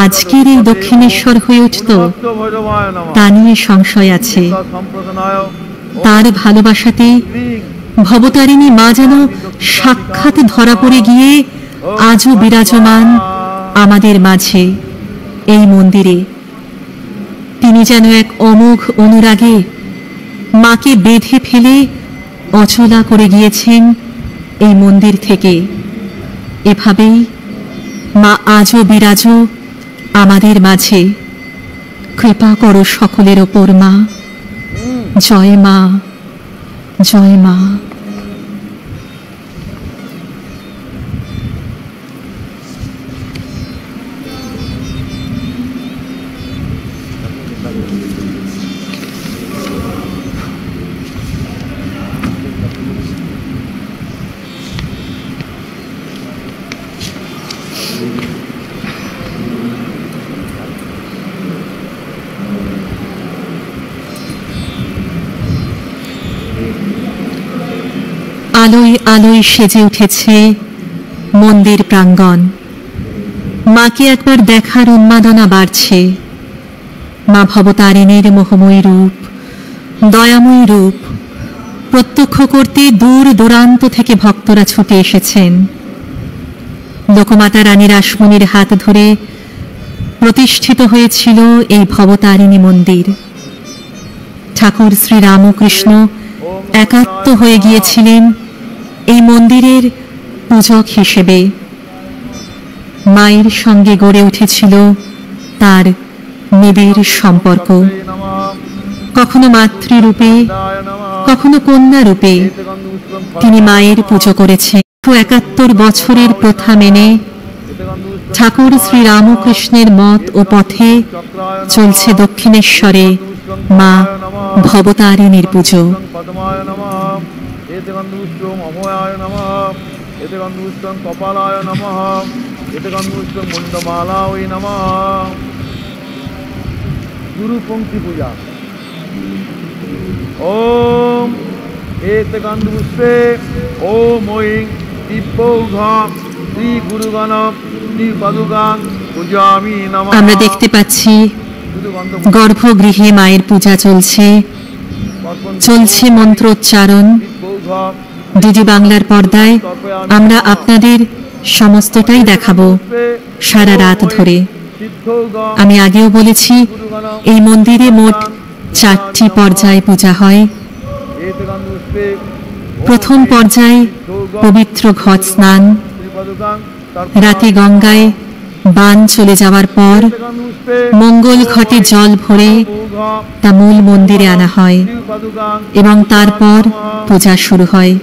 আজকের এই দক্ষিণেশ্বর হয়ে উঠত তা নিয়ে সংশয় আছে। তার ভালোবাসাতে ভবতারিণী মা যেন সাক্ষাৎ ধরা পড়ে গিয়ে আজও বিরাজমান আমাদের মাঝে এই মন্দিরে। তিনি যেন এক অমোঘ অনুরাগে মাকে বেঁধে ফেলে অচলা করে গিয়েছেন এই মন্দির থেকে। এভাবেই মা আজও বিরাজ আমাদের মাঝে। কৃপা করো সকলের ওপর মা। জয় মা, জয় মা। আলোয় আলোয় সেজে উঠেছে মন্দির প্রাঙ্গণ। মাকে একবার দেখার উন্মাদনা বাড়ছে। মা ভবতারিণীর মোহময়ী রূপ, দয়াময়ী রূপ প্রত্যক্ষ করতে দূর দূরান্ত থেকে ভক্তরা ছুটে এসেছেন। লোকমাতা রানী রাসমণির হাত ধরে প্রতিষ্ঠিত হয়েছিল এই ভবতারিণী মন্দির। ঠাকুর শ্রী রামকৃষ্ণ একাত্ম হয়ে গিয়েছিলেন এই মন্দিরের পূজক হিসেবে। মায়ের সঙ্গে গড়ে উঠেছিল তার নিবিড় সম্পর্ক। কখনো মাতৃরূপে, কখনো কন্যা রূপে তিনি মায়ের পুজো করেছেন। 71 বছরের প্রথা মেনে ঠাকুর শ্রীরামকৃষ্ণের মত ও পথে চলছে দক্ষিণেশ্বরে মা ভবতারিণীর পুজো। পদ্মায় নমঃ। এতে গন্ধপুষ্পং অভয়ায় নমঃ। এতে গন্ধপুষ্পং কপালায় নমঃ। এতে গন্ধপুষ্পং মুন্ডমালায় নমঃ। গুরু পঙ্ক্তি পূজা। ওম এতে গন্ধপুষ্পে ওম ঐং দিব্যৌঘ শ্রী গুরুগণ শ্রী পাদুকাং পূজামি নমঃ। আমরা দেখতে পাচ্ছি গর্ভগৃহে মায়ের পূজা চলছে মন্ত্রোচ্চারণ। ডিডি বাংলার পর্দায় আমরা আপনাদের সমস্তটাই দেখাবো সারা রাত ধরে। আমি আগেও বলেছি এই মন্দিরে মোট 4টি পর্যায়ে পূজা হয়। প্রথম পর্যায়ে পবিত্র ঘট স্নান, রাতে গঙ্গায় বান চলে যাওয়ার পর মঙ্গল ঘটে জল ভরে তা মূল মন্দিরে আনা হয় এবং তারপর পূজা শুরু হয়।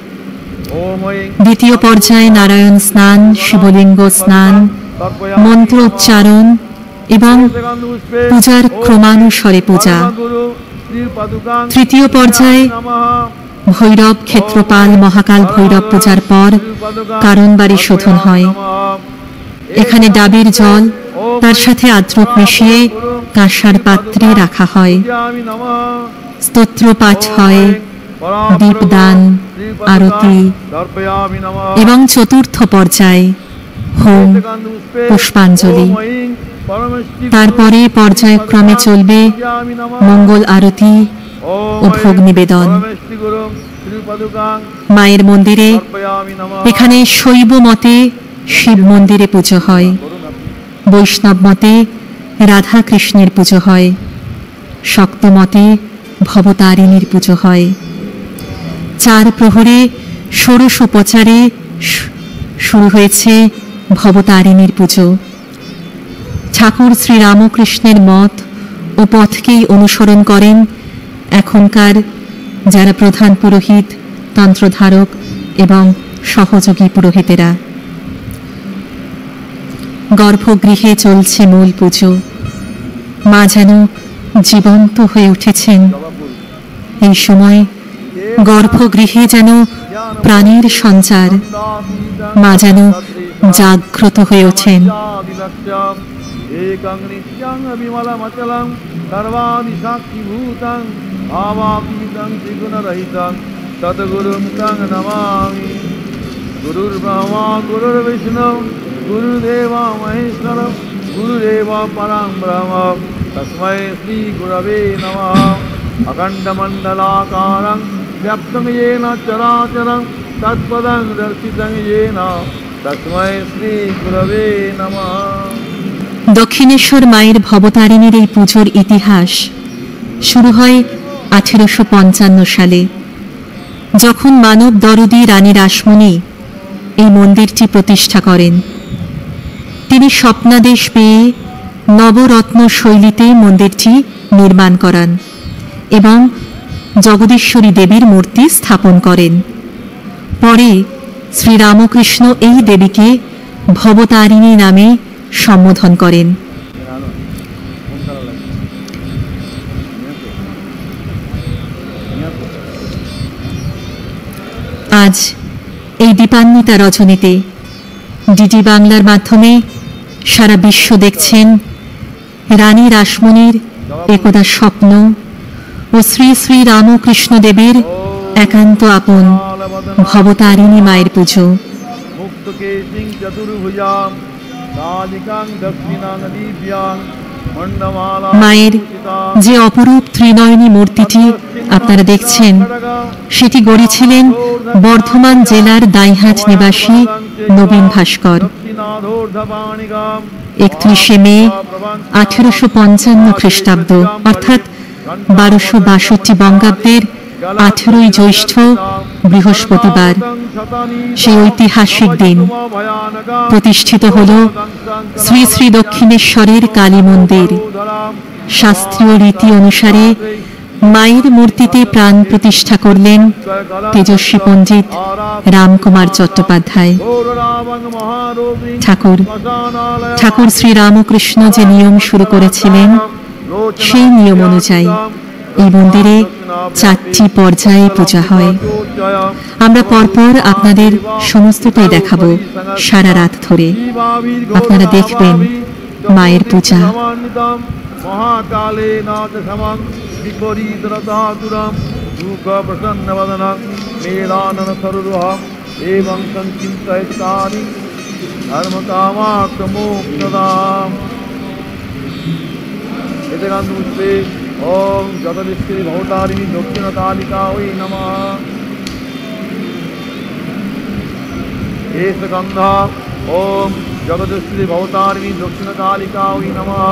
দ্বিতীয় পর্যায়ে নারায়ণ স্নান, শিবলিঙ্গ স্নান, মন্ত্র উচ্চারণ এবং পূজার ক্রমানুসারে পূজা। তৃতীয় পর্যায়ে ভৈরব, ক্ষেত্রপাল, মহাকাল ভৈরব পূজার পর কারণবাড়ি শোধন হয়। এখানে ডাবের জল তার সাথে আদ্রক মিশিয়ে কাঁসার পাত্রে রাখা হয়। স্তোত্র পাঠ হয়, দীপদান, আরতি এবং চতুর্থ পর্যায়ে হোম, পুষ্পাঞ্জলি। তারপরে পর্যায়ক্রমে চলবে মঙ্গল আরতি ও ভোগ নিবেদন। মায়ের মন্দিরে এখানে শৈব মতে শিব মন্দিরে পুজো হয়, বৈষ্ণব মতে রাধা কৃষ্ণের পুজো হয়, শক্ত মতে ভবতারিণীর পুজো হয়। 4 প্রহরে ষোড়শ উপচারে শুরু হয়েছে ভবতারিণীর পুজো। ঠাকুর শ্রীরামকৃষ্ণের মত ও পথকেই অনুসরণ করেন এখনকার যারা প্রধান পুরোহিত, তন্ত্রধারক এবং সহযোগী পুরোহিতেরা। গর্ভগৃহে চলছে মূল পুজো। মা যেন জীবন্ত হয়ে উঠেছেন। এই সময় গর্ভগৃহে যেন প্রাণের সঞ্চার। মা যেন জাগ্রত হয়ে ওঠেন। एकं नित्यं विमलमचलं सर्वादिसाक्षिभूतं भावातीतं त्रिगुणरहितं सद्गुरुं तं नमामि। गुरुर्ब्रह्मा गुरुर्विष्णु गुरुदेवो महेश्वरः गुरुदेव परं ब्रह्म तस्मै श्रीगुरवे नमः। अखण्डमण्डलाकारं व्याप्तं येन चराचरं तत्पदं दर्शितं येन तस्मै श्रीगुरवे नमः। দক্ষিণেশ্বর মায়ের ভবতারিণীর এই পুজোর ইতিহাস শুরু হয় 1855 সালে, যখন মানব দরদী রানী রাসমণি এই মন্দিরটি প্রতিষ্ঠা করেন। তিনি স্বপ্নাদেশ পেয়ে নবরত্ন শৈলীতে মন্দিরটি নির্মাণ করান এবং জগদীশ্বরী দেবীর মূর্তি স্থাপন করেন। পরে শ্রীরামকৃষ্ণ এই দেবীকে ভবতারিণী নামে সম্বোধন করেন। আজ এই দীপান্বিতা রজনীতে ডিডি বাংলার মাধ্যমে সারা বিশ্ব দেখছেন রানী রাসমণির একদা স্বপ্ন ও শ্রী শ্রী রামকৃষ্ণ দেবের একান্ত আপন ভবতারিণী মায়ের পুজো। মায়ের যে অপরূপ ত্রিনয়নী মূর্তিটি আপনারা দেখছেন, সেটি গড়েছিলেন বর্ধমান জেলার দাইহাট নিবাসী নবীন ভাস্কর। 31শে মে 1855 খ্রিস্টাব্দ অর্থাৎ 1262 বঙ্গাব্দের 18ই জ্যৈষ্ঠ বৃহস্পতিবার সেই ঐতিহাসিক দিন প্রতিষ্ঠিত হল শ্রী শ্রী দক্ষিণেশ্বরের কালী মন্দির। শাস্ত্রীয় রীতি অনুসারে মায়ের মূর্তিতে প্রাণ প্রতিষ্ঠা করলেন তেজস্বী পণ্ডিত রামকুমার চট্টোপাধ্যায়। ঠাকুর শ্রী রামকৃষ্ণ যে নিয়ম শুরু করেছিলেন, সেই নিয়ম অনুযায়ী এই মন্দিরে 4টি পর্যায়ে পূজা হয়। আমরা পরপর আপনাদের সমস্তটাই দেখাবো সারা রাত ধরে। আপনারা দেখবেন মায়ের পূজা। মহাকালে নাথ সমং বিপরীতরতাতুরম দুঃখ প্রসন্নবদনং মেলানন সরুরহম এবং সংচিন্তয়িতানি ধর্মকামার্থমোক্ষদাম। এতে গান পুষ্পে ওম জগদীশ্বরী ভবতারিণী দক্ষিণকালিকা ওই নমঃ। এস গন্ধ ওম জগদীশ্বরী ভবতারিণী দক্ষিণকালিকা ওই নমঃ।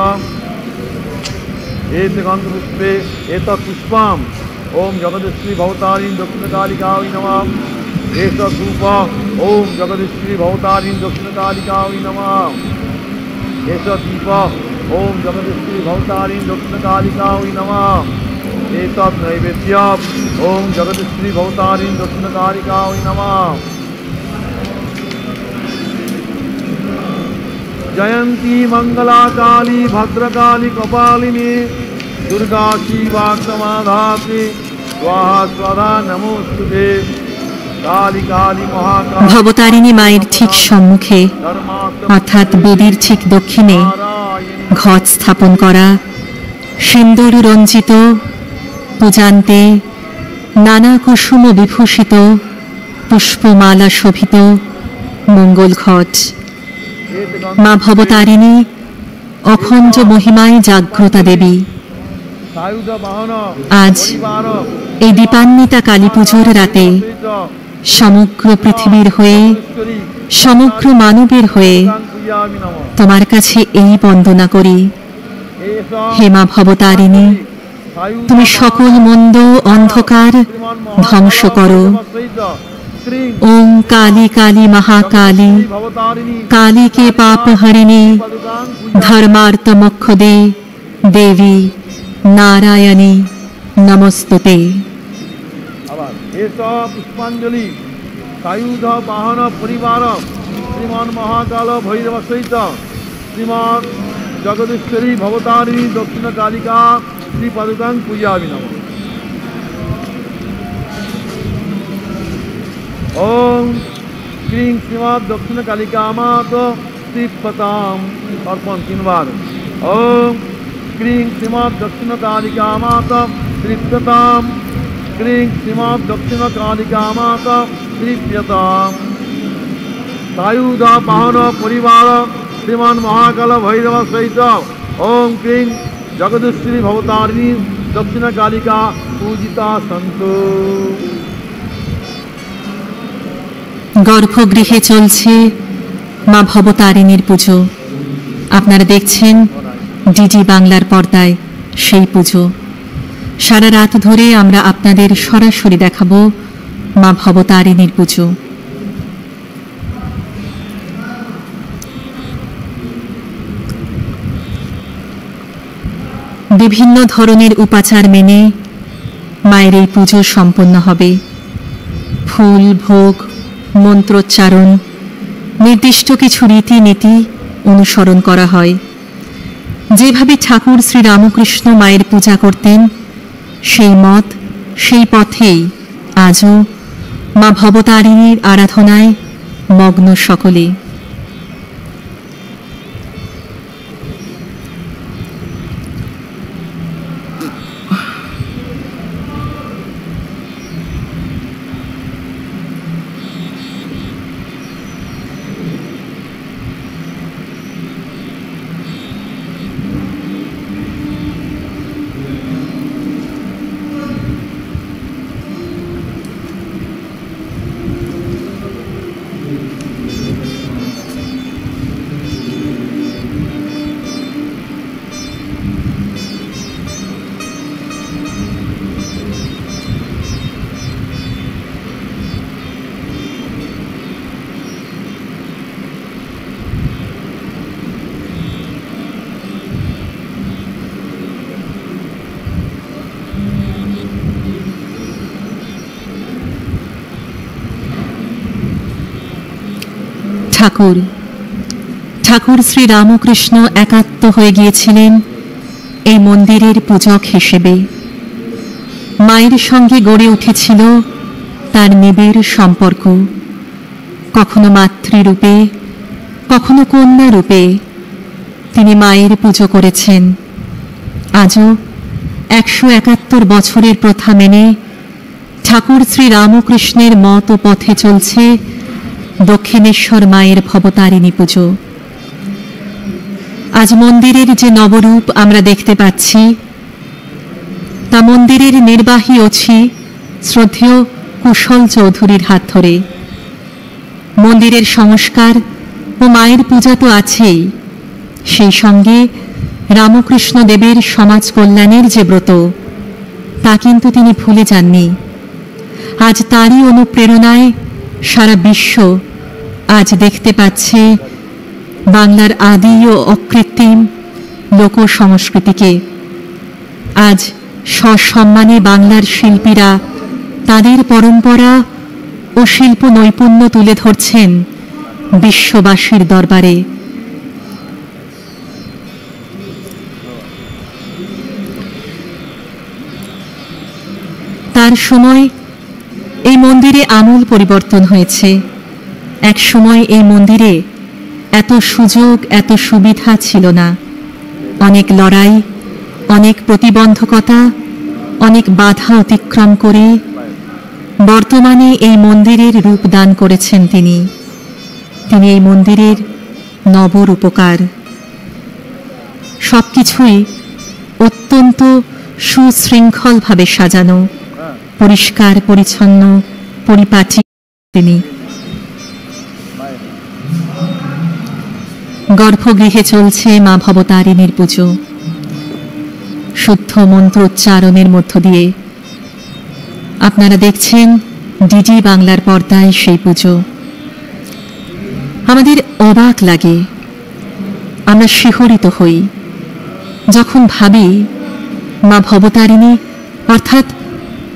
एत गंध पुष्पे एतत् पुष्पम ओम जगदीश्वरी भवतारिणी दक्षिणकालिका वै नमः। एतत् धूप ओम जगदीश्वरी भवतारिणी दक्षिणकालिका वै नमः। एतत् दीप ओम जगदीश्वरी भवतारिणी दक्षिणकालिका वै नमः। एतत् नैवेद्यम् ओम जगदीश्वरी भवतारिणी दक्षिणकालिका वै नमः। जयंती मंगला काली भद्रकाली कपालिनी दुर्गा शिवा समाधात्री स्वाहा स्वधा नमोस्तुते। काली काली महाकाली ভবতারিণী মায়ের ঠিক সম্মুখে অর্থাৎ বেদির ঠিক দক্ষিণে ঘট স্থাপন করা সিন্দুর রঞ্জিত পূজান্তে নানা কুসুম বিভূষিত পুষ্পমালা শোভিত মঙ্গল ঘট। মা ভবতারিণী অখণ্ড মহিমায় জাগ্রতা দেবী। আজ এই দীপান্বিতা কালী পুজোর রাতে সমগ্র পৃথিবীর হয়ে সমগ্র মানবের হয়ে তোমার কাছে এই বন্দনা করি। হে মা ভবতারিণী, তুমি সকল মন্দ অন্ধকার ধ্বংস করো। ओम काली काली महाकाली काली के पाप हरिणी धर्मार्थ मोक्षदे देवी नारायणी नमस्तुते। पुष्पांजलि सायुध वाहन परिवार श्रीमान महाकाल भैरव सहित श्रीमान जगदीश्वरी भवतारिणी दक्षिण कालिका श्री पादुकां पूजयामि नमः। ओम क्रीं श्रीमद दक्षिण कालिका मात श्रीपताम अर्पण 3 बार। ओम क्रीं श्रीमद दक्षिण कालिका मात श्रीपताम क्रीं श्रीमद दक्षिण कालिका मात श्रीप्यताम। सायुध वाहन परिवार श्रीमान महाकाल भैरव सहित ओम क्रीं जगदीश्वरी भवतारिणी दक्षिण कालिका पूजिता सन्तु। গর্ভগৃহে চলছে মা ভবতারিণীর পুজো। আপনারা দেখছেন ডিজি বাংলার পর্দায় সেই পুজো। সারা রাত ধরে আমরা আপনাদের সরাসরি দেখাবো মা ভবতারিণীর পুজো। বিভিন্ন ধরনের উপাচার মেনে মায়ের এই পুজো সম্পন্ন হবে। ফুল ভোগ মন্ত্রোচ্চারণ নির্দিষ্ট কিছু রীতিনীতি অনুসরণ করা হয়। যেভাবে ঠাকুর শ্রী রামকৃষ্ণ মায়ের পূজা করতেন, সেই মত সেই পথেই আজও মা ভবতারিণীর আরাধনায় মগ্ন সকলে। ঠাকুর ঠাকুর শ্রী রামকৃষ্ণ একাত্ম হয়ে গিয়েছিলেন এই মন্দিরের পূজক হিসেবে। মায়ের সঙ্গে গড়ে উঠেছিল তার নিবিড় সম্পর্ক, কখনো মাতৃরূপে, কখনো কন্যা রূপে তিনি মায়ের পুজো করেছেন। আজও 171 বছরের প্রথা মেনে ঠাকুর শ্রী রামকৃষ্ণের মত ও পথে চলছে দক্ষিণেশ্বর মায়ের ভবতারিণী পুজো। আজ মন্দিরের যে নবরূপ আমরা দেখতে পাচ্ছি, তা মন্দিরের নির্বাহী অছি শ্রদ্ধেয় কুশল চৌধুরীর হাত ধরে। মন্দিরের সংস্কার ও মায়ের পূজা তো আছেই, সেই সঙ্গে রামকৃষ্ণ দেবের সমাজ কল্যাণের যে ব্রত, তা কিন্তু তিনি ভুলে যাননি। আজ তারই অনুপ্রেরণায় সারা বিশ্ব আজ দেখতে পাচ্ছে বাংলার আদি ও অকৃত্রিম লোক সংস্কৃতিকে। আজ সসম্মানে বাংলার শিল্পীরা তাদের পরম্পরা ও শিল্প নৈপুণ্য তুলে ধরছেন বিশ্ববাসীর দরবারে। তার সময় এই মন্দিরে আমূল পরিবর্তন হয়েছে। এক সময় এই মন্দিরে এত সুযোগ, এত সুবিধা ছিল না। অনেক লড়াই, অনেক প্রতিবন্ধকতা, অনেক বাধা অতিক্রম করে বর্তমানে এই মন্দিরের রূপ দান করেছেন তিনি। তিনি এই মন্দিরের নবরূপকার। সবকিছুই অত্যন্ত সুশৃঙ্খলভাবে সাজানো, পরিষ্কার পরিচ্ছন্ন, পরিপাটি। তিনি গর্ভগৃহে চলছে মা ভবতারিণীর পুজো। শুদ্ধ মন্ত্রোচ্চারণের মধ্য দিয়ে আপনারা দেখছেন ডিজি বাংলার পর্দায় সেই পুজো। আমাদের অবাক লাগে, আমরা শিহরিত হই যখন ভাবি মা ভবতারিণী অর্থাৎ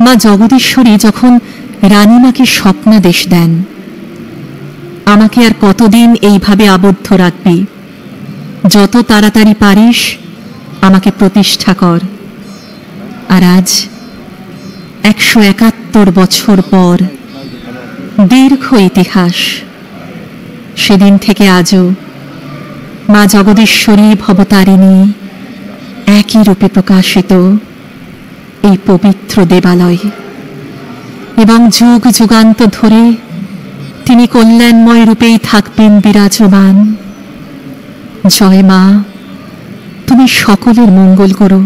মা জগদীশ্বরী যখন রানীমাকে স্বপ্নাদেশ দেন, আমাকে আর কতদিন এইভাবে আবদ্ধ রাখবি, যত তাড়াতাড়ি পারিস আমাকে প্রতিষ্ঠা কর। আর আজ 171 বছর পর, দীর্ঘ ইতিহাস, সেদিন থেকে আজও মা জগদীশ্বরী ভবতারিণী একই রূপে প্রকাশিত এই পবিত্র দেবালয়, এবং যুগ যুগান্ত ধরে তিনি কল্যাণময় রূপেই থাকবেন বিরাজমান। জয় মা, তুমি সকলের মঙ্গল করো।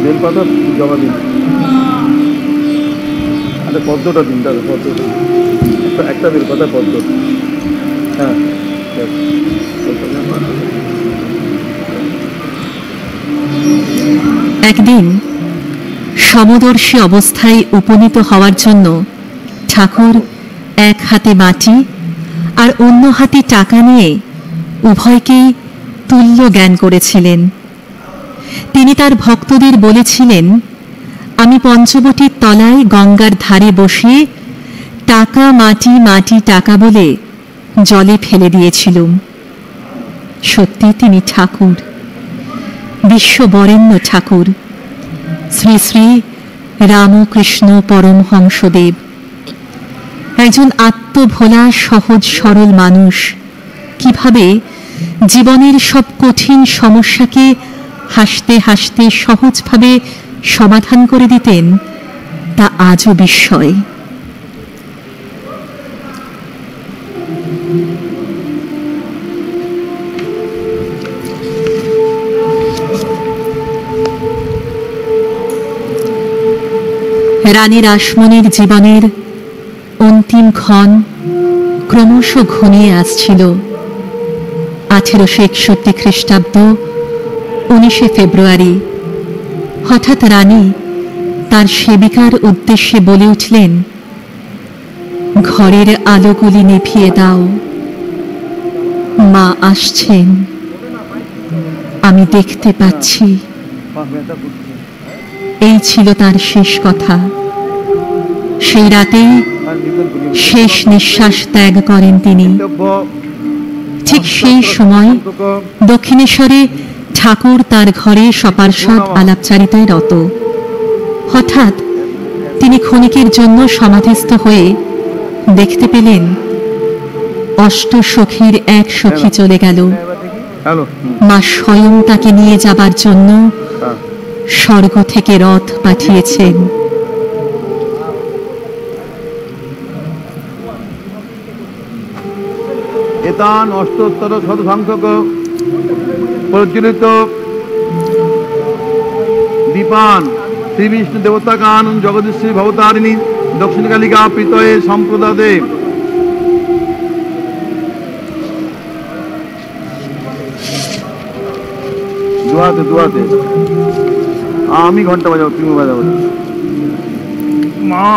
বেলপাতা জমা দিন, আচ্ছা পদ্মটা দিন, দাদা পদ্মটা একটা বেলপাতা পদ্ম। হ্যাঁ, একদিন সমদর্শী অবস্থায় উপনীত হওয়ার জন্য ঠাকুর এক হাতে মাটি আর অন্য হাতে টাকা নিয়ে উভয়কেই তুল্য জ্ঞান করেছিলেন। তিনি তার ভক্তদের বলেছিলেন, আমি পঞ্চবটির তলায় গঙ্গার ধারে বসে টাকা মাটি, মাটি টাকা বলে জলে ফেলে দিয়েছিলুম। সত্যি তিনি ঠাকুর, বিশ্ববরেণ্য ঠাকুর, শ্রী শ্রী রামকৃষ্ণ পরমহংসদেব, একজন আত্মভোলা সহজ সরল মানুষ কিভাবে জীবনের সব কঠিন সমস্যাকে হাসতে হাসতে সহজভাবে সমাধান করে দিতেন, তা আজও বিস্ময়। রানী রাসমণির জীবনের অন্তিম ক্ষণ ক্রমশ ঘনিয়ে আসছিল। 1861 খ্রিস্টাব্দ 19 ফেব্রুয়ারি হঠাৎ রানী তার সেবিকার উদ্দেশ্যে বলে উঠলেন, ঘরের আলোগুলি নিভিয়ে দাও, মা আসছেন, আমি দেখতে পাচ্ছি। এই ছিল তার শেষ কথা। সেই রাতেই শেষ নিঃশ্বাস ত্যাগ করেন তিনি। ঠিক সেই সময় দক্ষিণেশ্বরে ঠাকুর তার ঘরে সপার্ষদ আলাপচারিতায় রত। হঠাৎ তিনি ক্ষণিকের জন্য সমাধিস্থ হয়ে দেখতে পেলেন অষ্টসখীর এক সখী চলে গেল। মা স্বয়ং তাকে নিয়ে যাবার জন্য স্বর্গ থেকে রথ পাঠিয়েছেন। এতান অষ্টোত্তর শতসংখ্যক প্রজ্বলিত দীপান শ্রী বিষ্ণু দেবতাকান জগদীশ্রী ভবতারিণী দক্ষিণ কালিকা প্রীতয়ে সম্প্রদাদে দুয়াতে দুয়াতে আমি ঘন্টা বাজাবো, তুমি বাজাবো। মা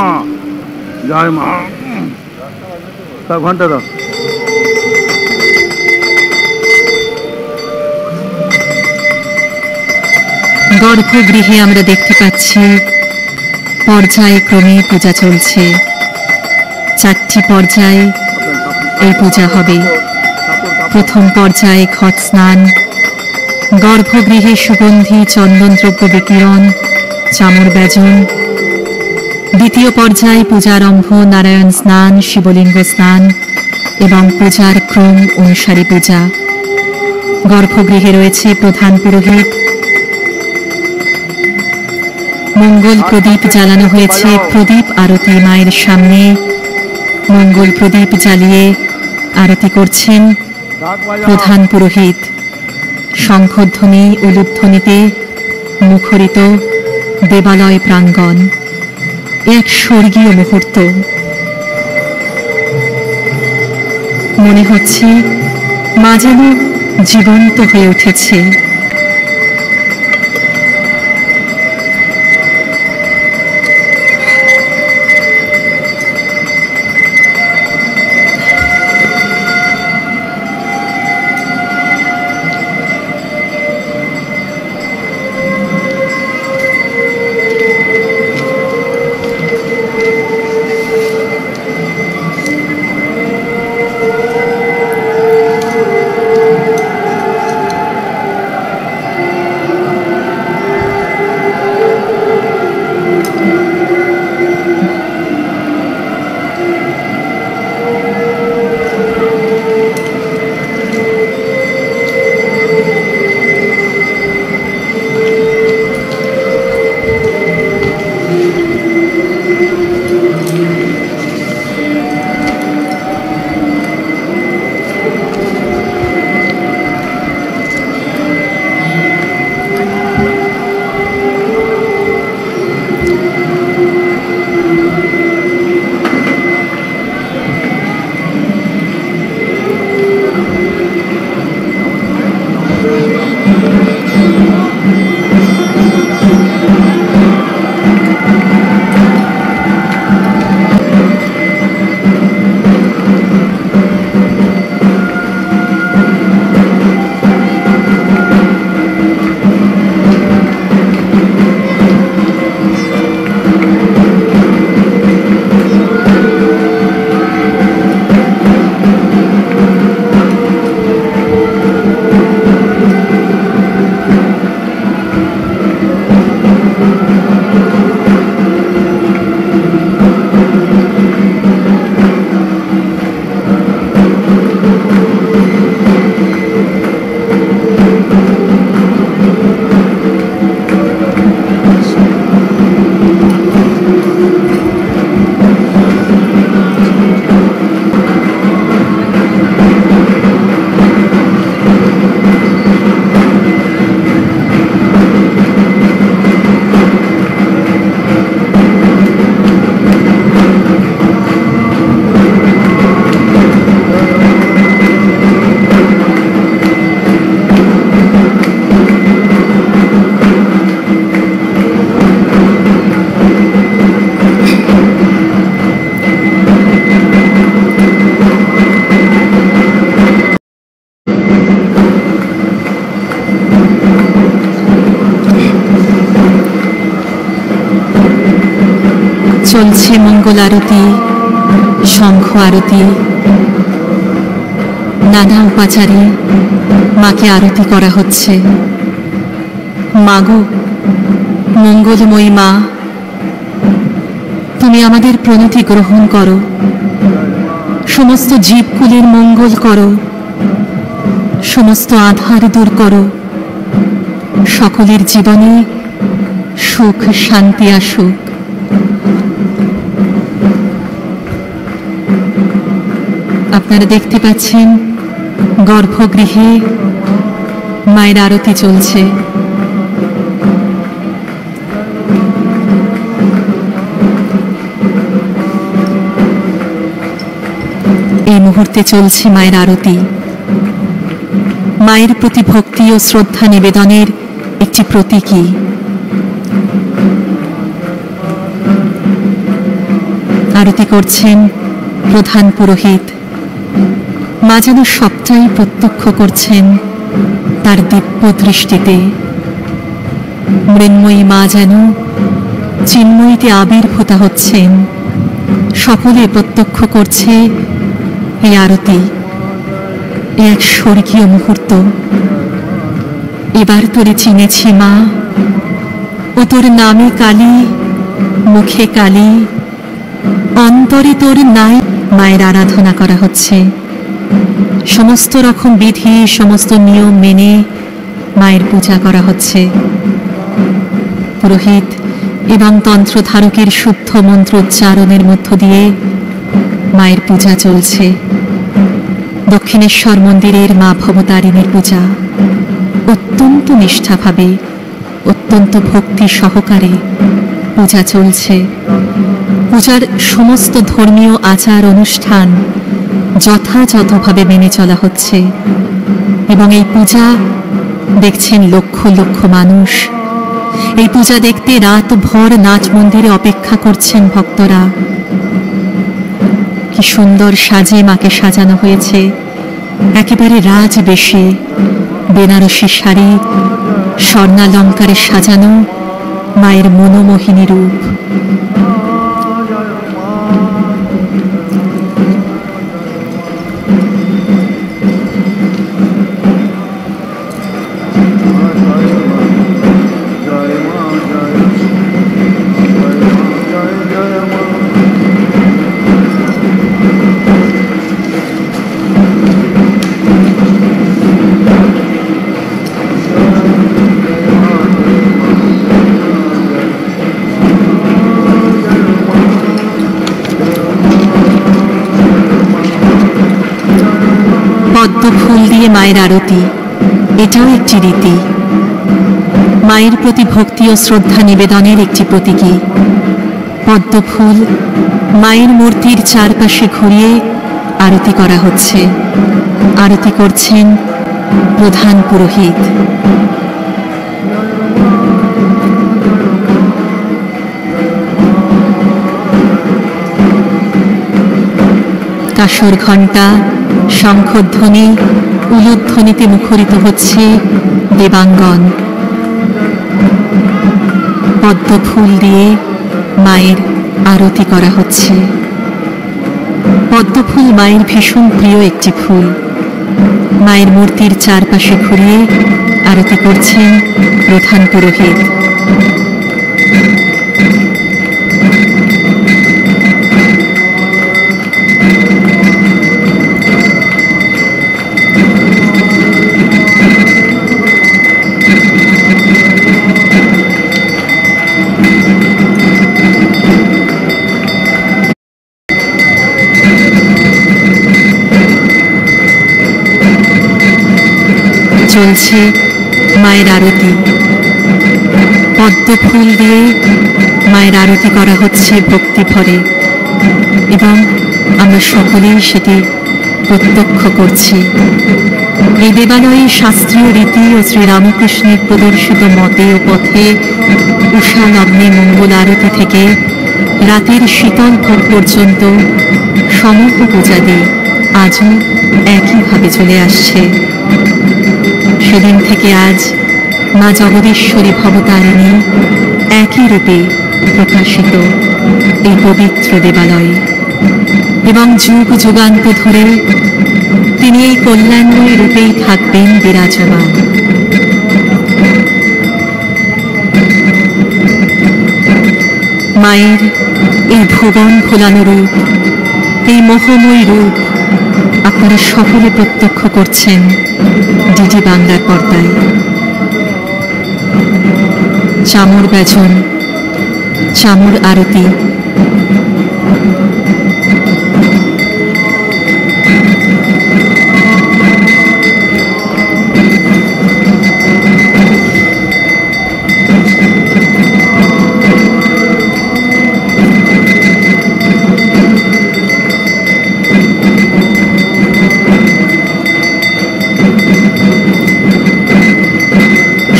জয় মা, তা ঘন্টা দাও। গর্ভগৃহে আমরা দেখতে পাচ্ছি পর্যায়ক্রমে পূজা চলছে। 4টি পর্যায়ে এই পূজা হবে। প্রথম পর্যায়ে ঘট স্নান, গর্ভগৃহে সুগন্ধি চন্দনদ্রব্য বিকিরণ, চামর ব্যজন। দ্বিতীয় পর্যায়ে পূজারম্ভ, নারায়ণ স্নান, শিবলিঙ্গ স্নান এবং পূজার ক্রম অনুসারী পূজা। গর্ভগৃহে রয়েছে প্রধান পুরোহিত। মঙ্গল প্রদীপ জ্বালানো হয়েছে। প্রদীপ আরতি মায়ের সামনে মঙ্গল প্রদীপ জ্বালিয়ে আরতি করছেন প্রধান পুরোহিত। শঙ্খধ্বনি উলুধ্বনিতে মুখরিত দেবালয় প্রাঙ্গণ। এক স্বর্গীয় মুহূর্ত। মনে হচ্ছে মা যেন জীবন্ত হয়ে উঠেছে। চলছে মঙ্গল আরতি, শঙ্খ আরতি, নানা উপাচারে মাকে আরতি করা হচ্ছে। মাগো, মঙ্গলময়ী মা, তুমি আমাদের প্রণতি গ্রহণ করো, সমস্ত জীবকুলের মঙ্গল করো, সমস্ত আধার দূর করো, সকলের জীবনে সুখ শান্তি আসুক। আপনারা দেখতে পাচ্ছেন গর্ভগৃহে মায়ের আরতি চলছে। এই মুহূর্তে চলছে মায়ের আরতি। মায়ের প্রতি ভক্তি ও শ্রদ্ধা নিবেদনের একটি প্রতীকী। আরতি করছেন প্রধান পুরোহিত। মা যেন সবটাই প্রত্যক্ষ করছেন তার দিব্য দৃষ্টিতে। মৃন্ময়ী মা যেন চিন্ময়ীতে আবির্ভূতা হচ্ছেন। সকলে প্রত্যক্ষ করছে এই আরতি। এক স্বর্গীয় মুহূর্ত। এবার তোরে চিনেছি মা, ও তোর নামে কালী, মুখে কালী, অন্তরে তোর নাই। মায়ের আরাধনা করা হচ্ছে। সমস্ত রকম বিধি, সমস্ত নিয়ম মেনে মায়ের পূজা করা হচ্ছে। পুরোহিত এবং তন্ত্রধারকের শুদ্ধ মন্ত্র উচ্চারণের মধ্য দিয়ে মায়ের পূজা চলছে। দক্ষিণেশ্বর মন্দিরের মা ভবতারিণীর পূজা অত্যন্ত নিষ্ঠাভাবে, অত্যন্ত ভক্তি সহকারে পূজা চলছে। পূজার সমস্ত ধর্মীয় আচার অনুষ্ঠান যথাযথভাবে মেনে চলা হচ্ছে এবং এই পূজা দেখছেন লক্ষ লক্ষ মানুষ। এই পূজা দেখতে রাত ভর নাচ মন্দিরে অপেক্ষা করছেন ভক্তরা। কি সুন্দর সাজে মাকে সাজানো হয়েছে, একেবারে রাজবেশে, বেনারসি শাড়ি, স্বর্ণালঙ্কারে সাজানো মায়ের মনোমোহিনী রূপ। পদ্ম ফুল দিয়ে মায়ের আরতি, এটাও একটি রীতি। মায়ের প্রতি ভক্তি ও শ্রদ্ধা নিবেদনের একটি প্রতীকী। পদ্ম ফুল মায়ের মূর্তির চারপাশে ঘুরিয়ে আরতি করা হচ্ছে। আরতি করছেন প্রধান পুরোহিত। কাসর ঘণ্টা, শঙ্খধ্বনি, উলুধ্বনিতে মুখরিত হচ্ছে দেবাঙ্গন। পদ্ম ফুল দিয়ে মায়ের আরতি করা হচ্ছে। পদ্ম ফুল মায়ের ভীষণ প্রিয় একটি ফুল। মায়ের মূর্তির চারপাশে ঘুরিয়ে আরতি করছেন প্রধান পুরোহিত। চলছে মায়ের আরতি। পদ্ম ফুল দিয়ে মায়ের আরতি করা হচ্ছে ভক্তি ভরে এবং আমরা সকলেই সেটি প্রত্যক্ষ করছি। এই দেবালয়ে শাস্ত্রীয় রীতি ও শ্রীরামকৃষ্ণের প্রদর্শিত মতে ও পথে উষা লগ্নে মঙ্গল আরতি থেকে রাতের শীতল ভোগ পর্যন্ত সমগ্র পূজাদি আজও একইভাবে চলে আসছে। সেদিন থেকে আজ মা জগদীশ্বরী ভবতারিণী একই রূপে প্রকাশিত। এই পবিত্র দেবালয়ে, এবং যুগ যুগান্ত ধরে তিনি এই কল্যাণময় রূপেই থাকবেন বিরাজমান। মায়ের এই ভুবন ভোলানো রূপ, এই মোহময় রূপ আপনারা সকলে প্রত্যক্ষ করছেন ডিডি বাংলার পর্দায়। চামর ব্যজন, চামর আরতি,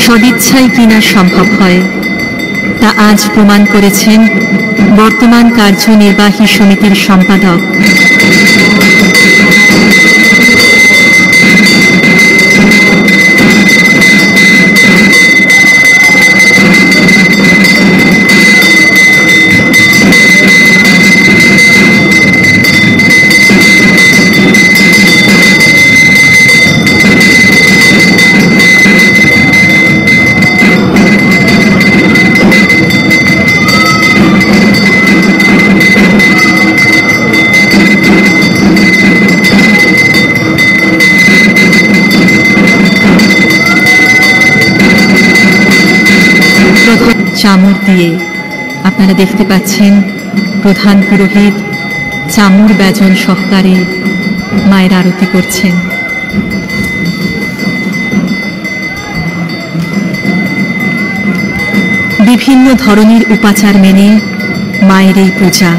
সদিচ্ছায় কিনা সম্ভব হয় তা আজ প্রমাণ করেছেন বর্তমান কার্যনির্বাহী সমিতির সম্পাদক চামর দিয়ে আপনারা দেখতে পাচ্ছেন প্রধান পুরোহিত চামর ব্যজন সহকারে মায়ের আরতি করছেন। বিভিন্ন ধরনের উপাচার মেনে মায়ের এই পূজা,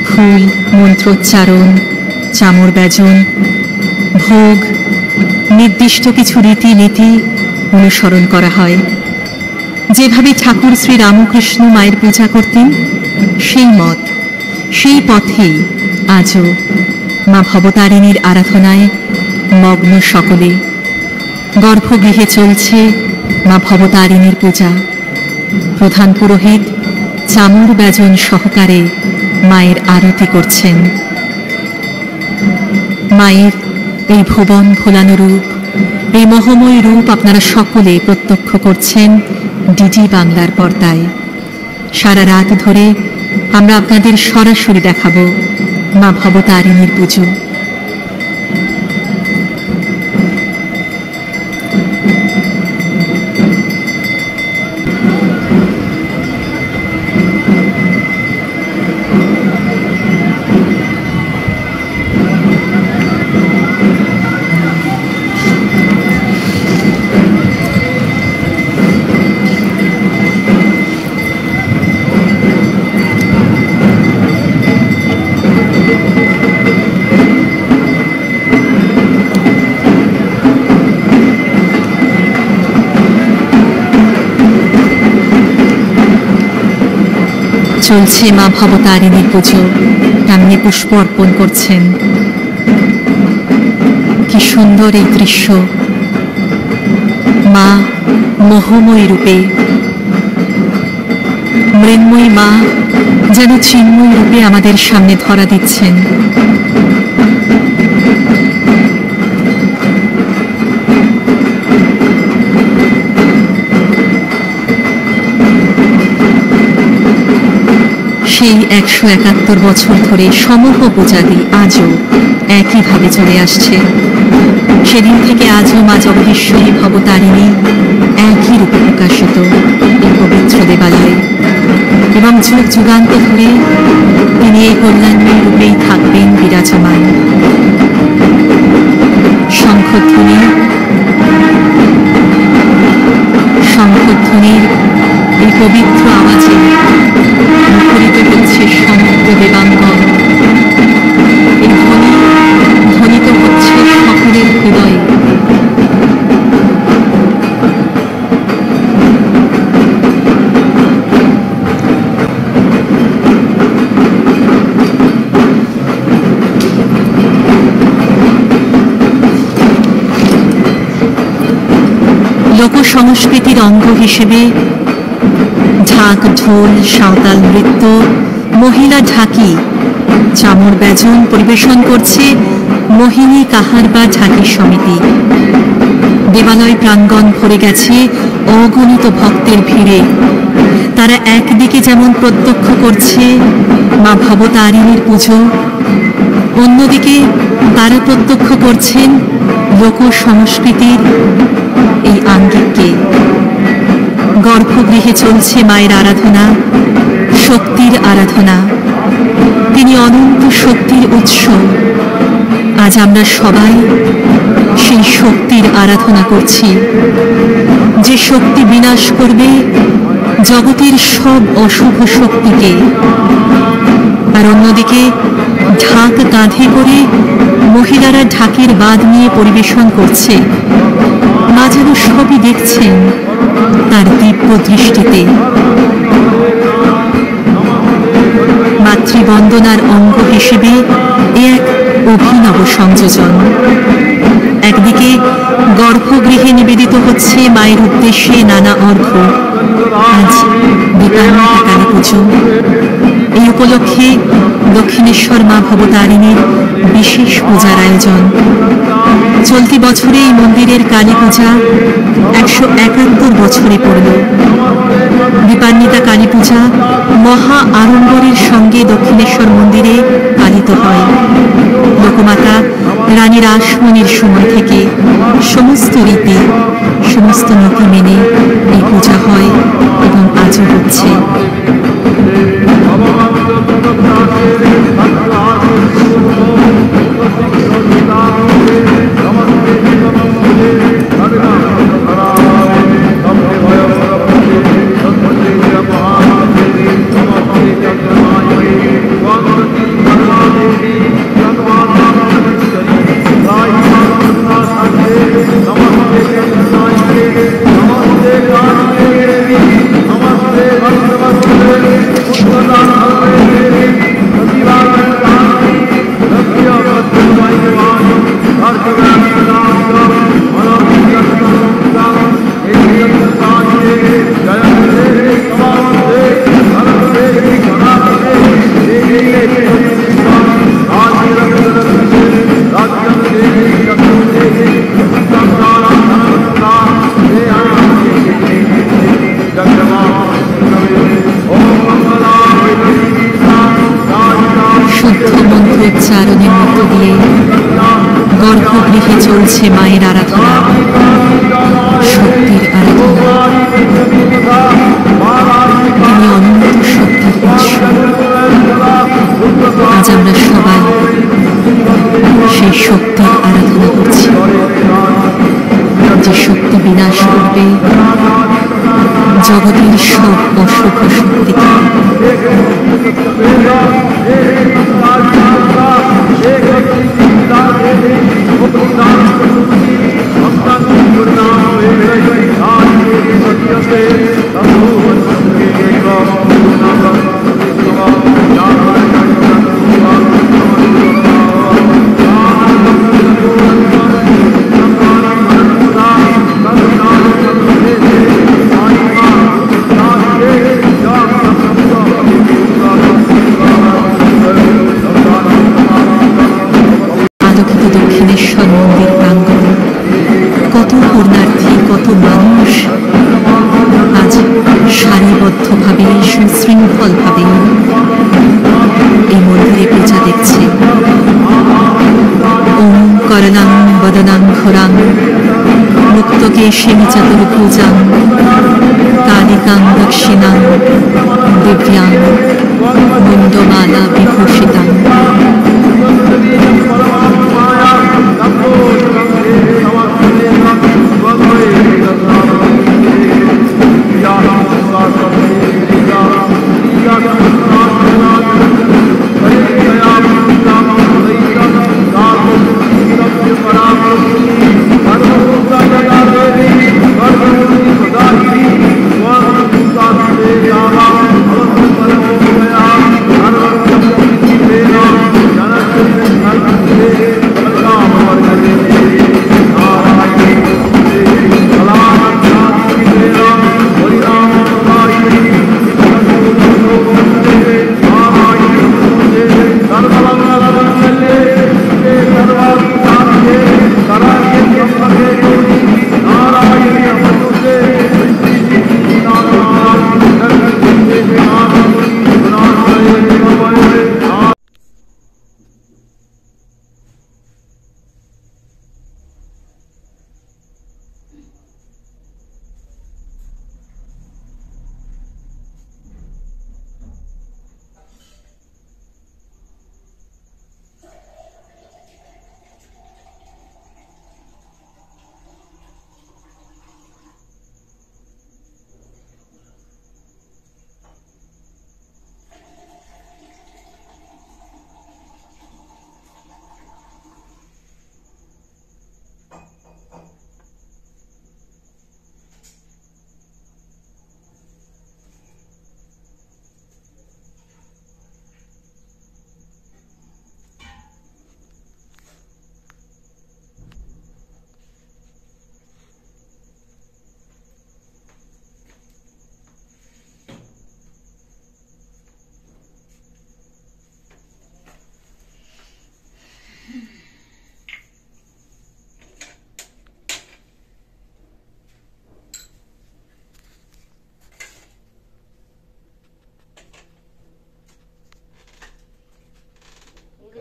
ফুল, মন্ত্রোচ্চারণ, চামর ব্যজন, ভোগ, নির্দিষ্ট কিছু রীতিনীতি অনুসরণ করা হয়। যেভাবে ঠাকুর শ্রী রামকৃষ্ণ মায়ের পূজা করতেন সেই মত, সেই পথেই আজও মা ভবতারিণীর আরাধনায় মগ্ন সকলে। গর্ভগৃহে চলছে মা ভবতারিণীর পূজা। প্রধান পুরোহিত চামর ব্যজন সহকারে মায়ের আরতি করছেন। মায়ের এই ভুবন ভোলানো রূপ, এই মোহময় রূপ আপনারা সকলে প্রত্যক্ষ করছেন ডিডি বাংলার পর্দায়। সারা রাত ধরে আমরা আপনাদের সরাসরি দেখাবো মা ভবতারিণীর পুজো। চলছে মা ভবতারিণীর পুজো, তেমনি পুষ্প অর্পণ করছেন। কি সুন্দর এই দৃশ্য, মা মোহময় রূপে, মৃন্ময়ী মা যেন চিন্ময় রূপে আমাদের সামনে ধরা দিচ্ছেন। সেই 171 বছর ধরে সমূহ পূজাদি আজও একইভাবে চলে আসছে। সেদিন থেকে আজও মা জগদীশ্বরী ভবতারিণী একই রূপে প্রকাশিত এই পবিত্র দেবালয়ে, এবং যুগ যুগান্ত ধরে তিনি এই কল্যাণময় রূপেই থাকবেন বিরাজমান। শঙ্খধ্বনির এই পবিত্র আওয়াজে মুখরিত হচ্ছে সমগ্র দেবাঙ্গন। এই ধ্বনি ধ্বনিত হচ্ছে সকলের হৃদয়ে। লোক সংস্কৃতির অঙ্গ হিসেবে ঢাক ঢোল, সাঁওতাল নৃত্য, মহিলা ঢাকি, চামর ব্যজন পরিবেশন করছে মোহিনী কাহার বা ঢাকি সমিতি। দেবালয় প্রাঙ্গণ ভরে গেছে অগণিত ভক্তের ভিড়ে। তারা একদিকে যেমন প্রত্যক্ষ করছে মা ভবতারিণীর পুজো, অন্যদিকে তারা প্রত্যক্ষ করছেন লোক সংস্কৃতির এই আঙ্গিককে। গর্ভগৃহে চলছে মায়ের আরাধনা, শক্তির আরাধনা। তিনি অনন্ত শক্তির উৎস। আজ আমরা সবাই সেই শক্তির আরাধনা করছি, যে শক্তি বিনাশ করবে জগতের সব অশুভ শক্তিকে। আর অন্যদিকে ঢাক কাঁধে করে মহিলারা ঢাকের বাদ নিয়ে পরিবেশন করছে। মা যেন সবই দেখছেন তার দিব্য দৃষ্টিতে। মাতৃবন্দনার অঙ্গ হিসেবে এ এক অভিনব সংযোজন। একদিকে গর্ভগৃহে নিবেদিত হচ্ছে মায়ের উদ্দেশ্যে নানা অর্ঘ্য। আজ বিপান্বিতা কালী পুজো। এই উপলক্ষে দক্ষিণেশ্বর মা ভবতারিণীর বিশেষ পূজার আয়োজন। চলতি বছরে এই মন্দিরের কালী পূজা 171 বছরে পড়ল। বিপান্বিতা কালী পূজা মহা আড়ম্বরের সঙ্গে দক্ষিণেশ্বর মন্দিরে পালিত হয়। লোকমাতা রানী রাসমণির সময় থেকে সমস্ত রীতি, সমস্ত নীতি মেনে এই পূজা হয় এবং আজও হচ্ছে। উচ্চারণের মধ্য দিয়ে গর্ভগৃহে চলছে মায়ের আরাধনা, শক্তির আরাধনা। তিনি অনন্ত শক্তির উৎস। আজ আমরা সবাই সেই শক্তির আরাধনা করছি, যে শক্তি বিনাশ করবে জগতের সব অশুভ শক্তিকে। দক্ষিণেশ্বর মন্দির প্রাঙ্গণ, কত পূর্ণার্থী, কত মানুষ আজ সারিবদ্ধভাবে সুশৃঙ্খলভাবে এই মন্দিরে পূজা দেখছে। ওম করণাং বদনাং ঘোরাং মুক্তকেশিনী চতুর্ভুজাং কালিকাং দক্ষিণাং দিব্যাং মুন্ডমালা বিভূষিতাং।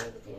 करके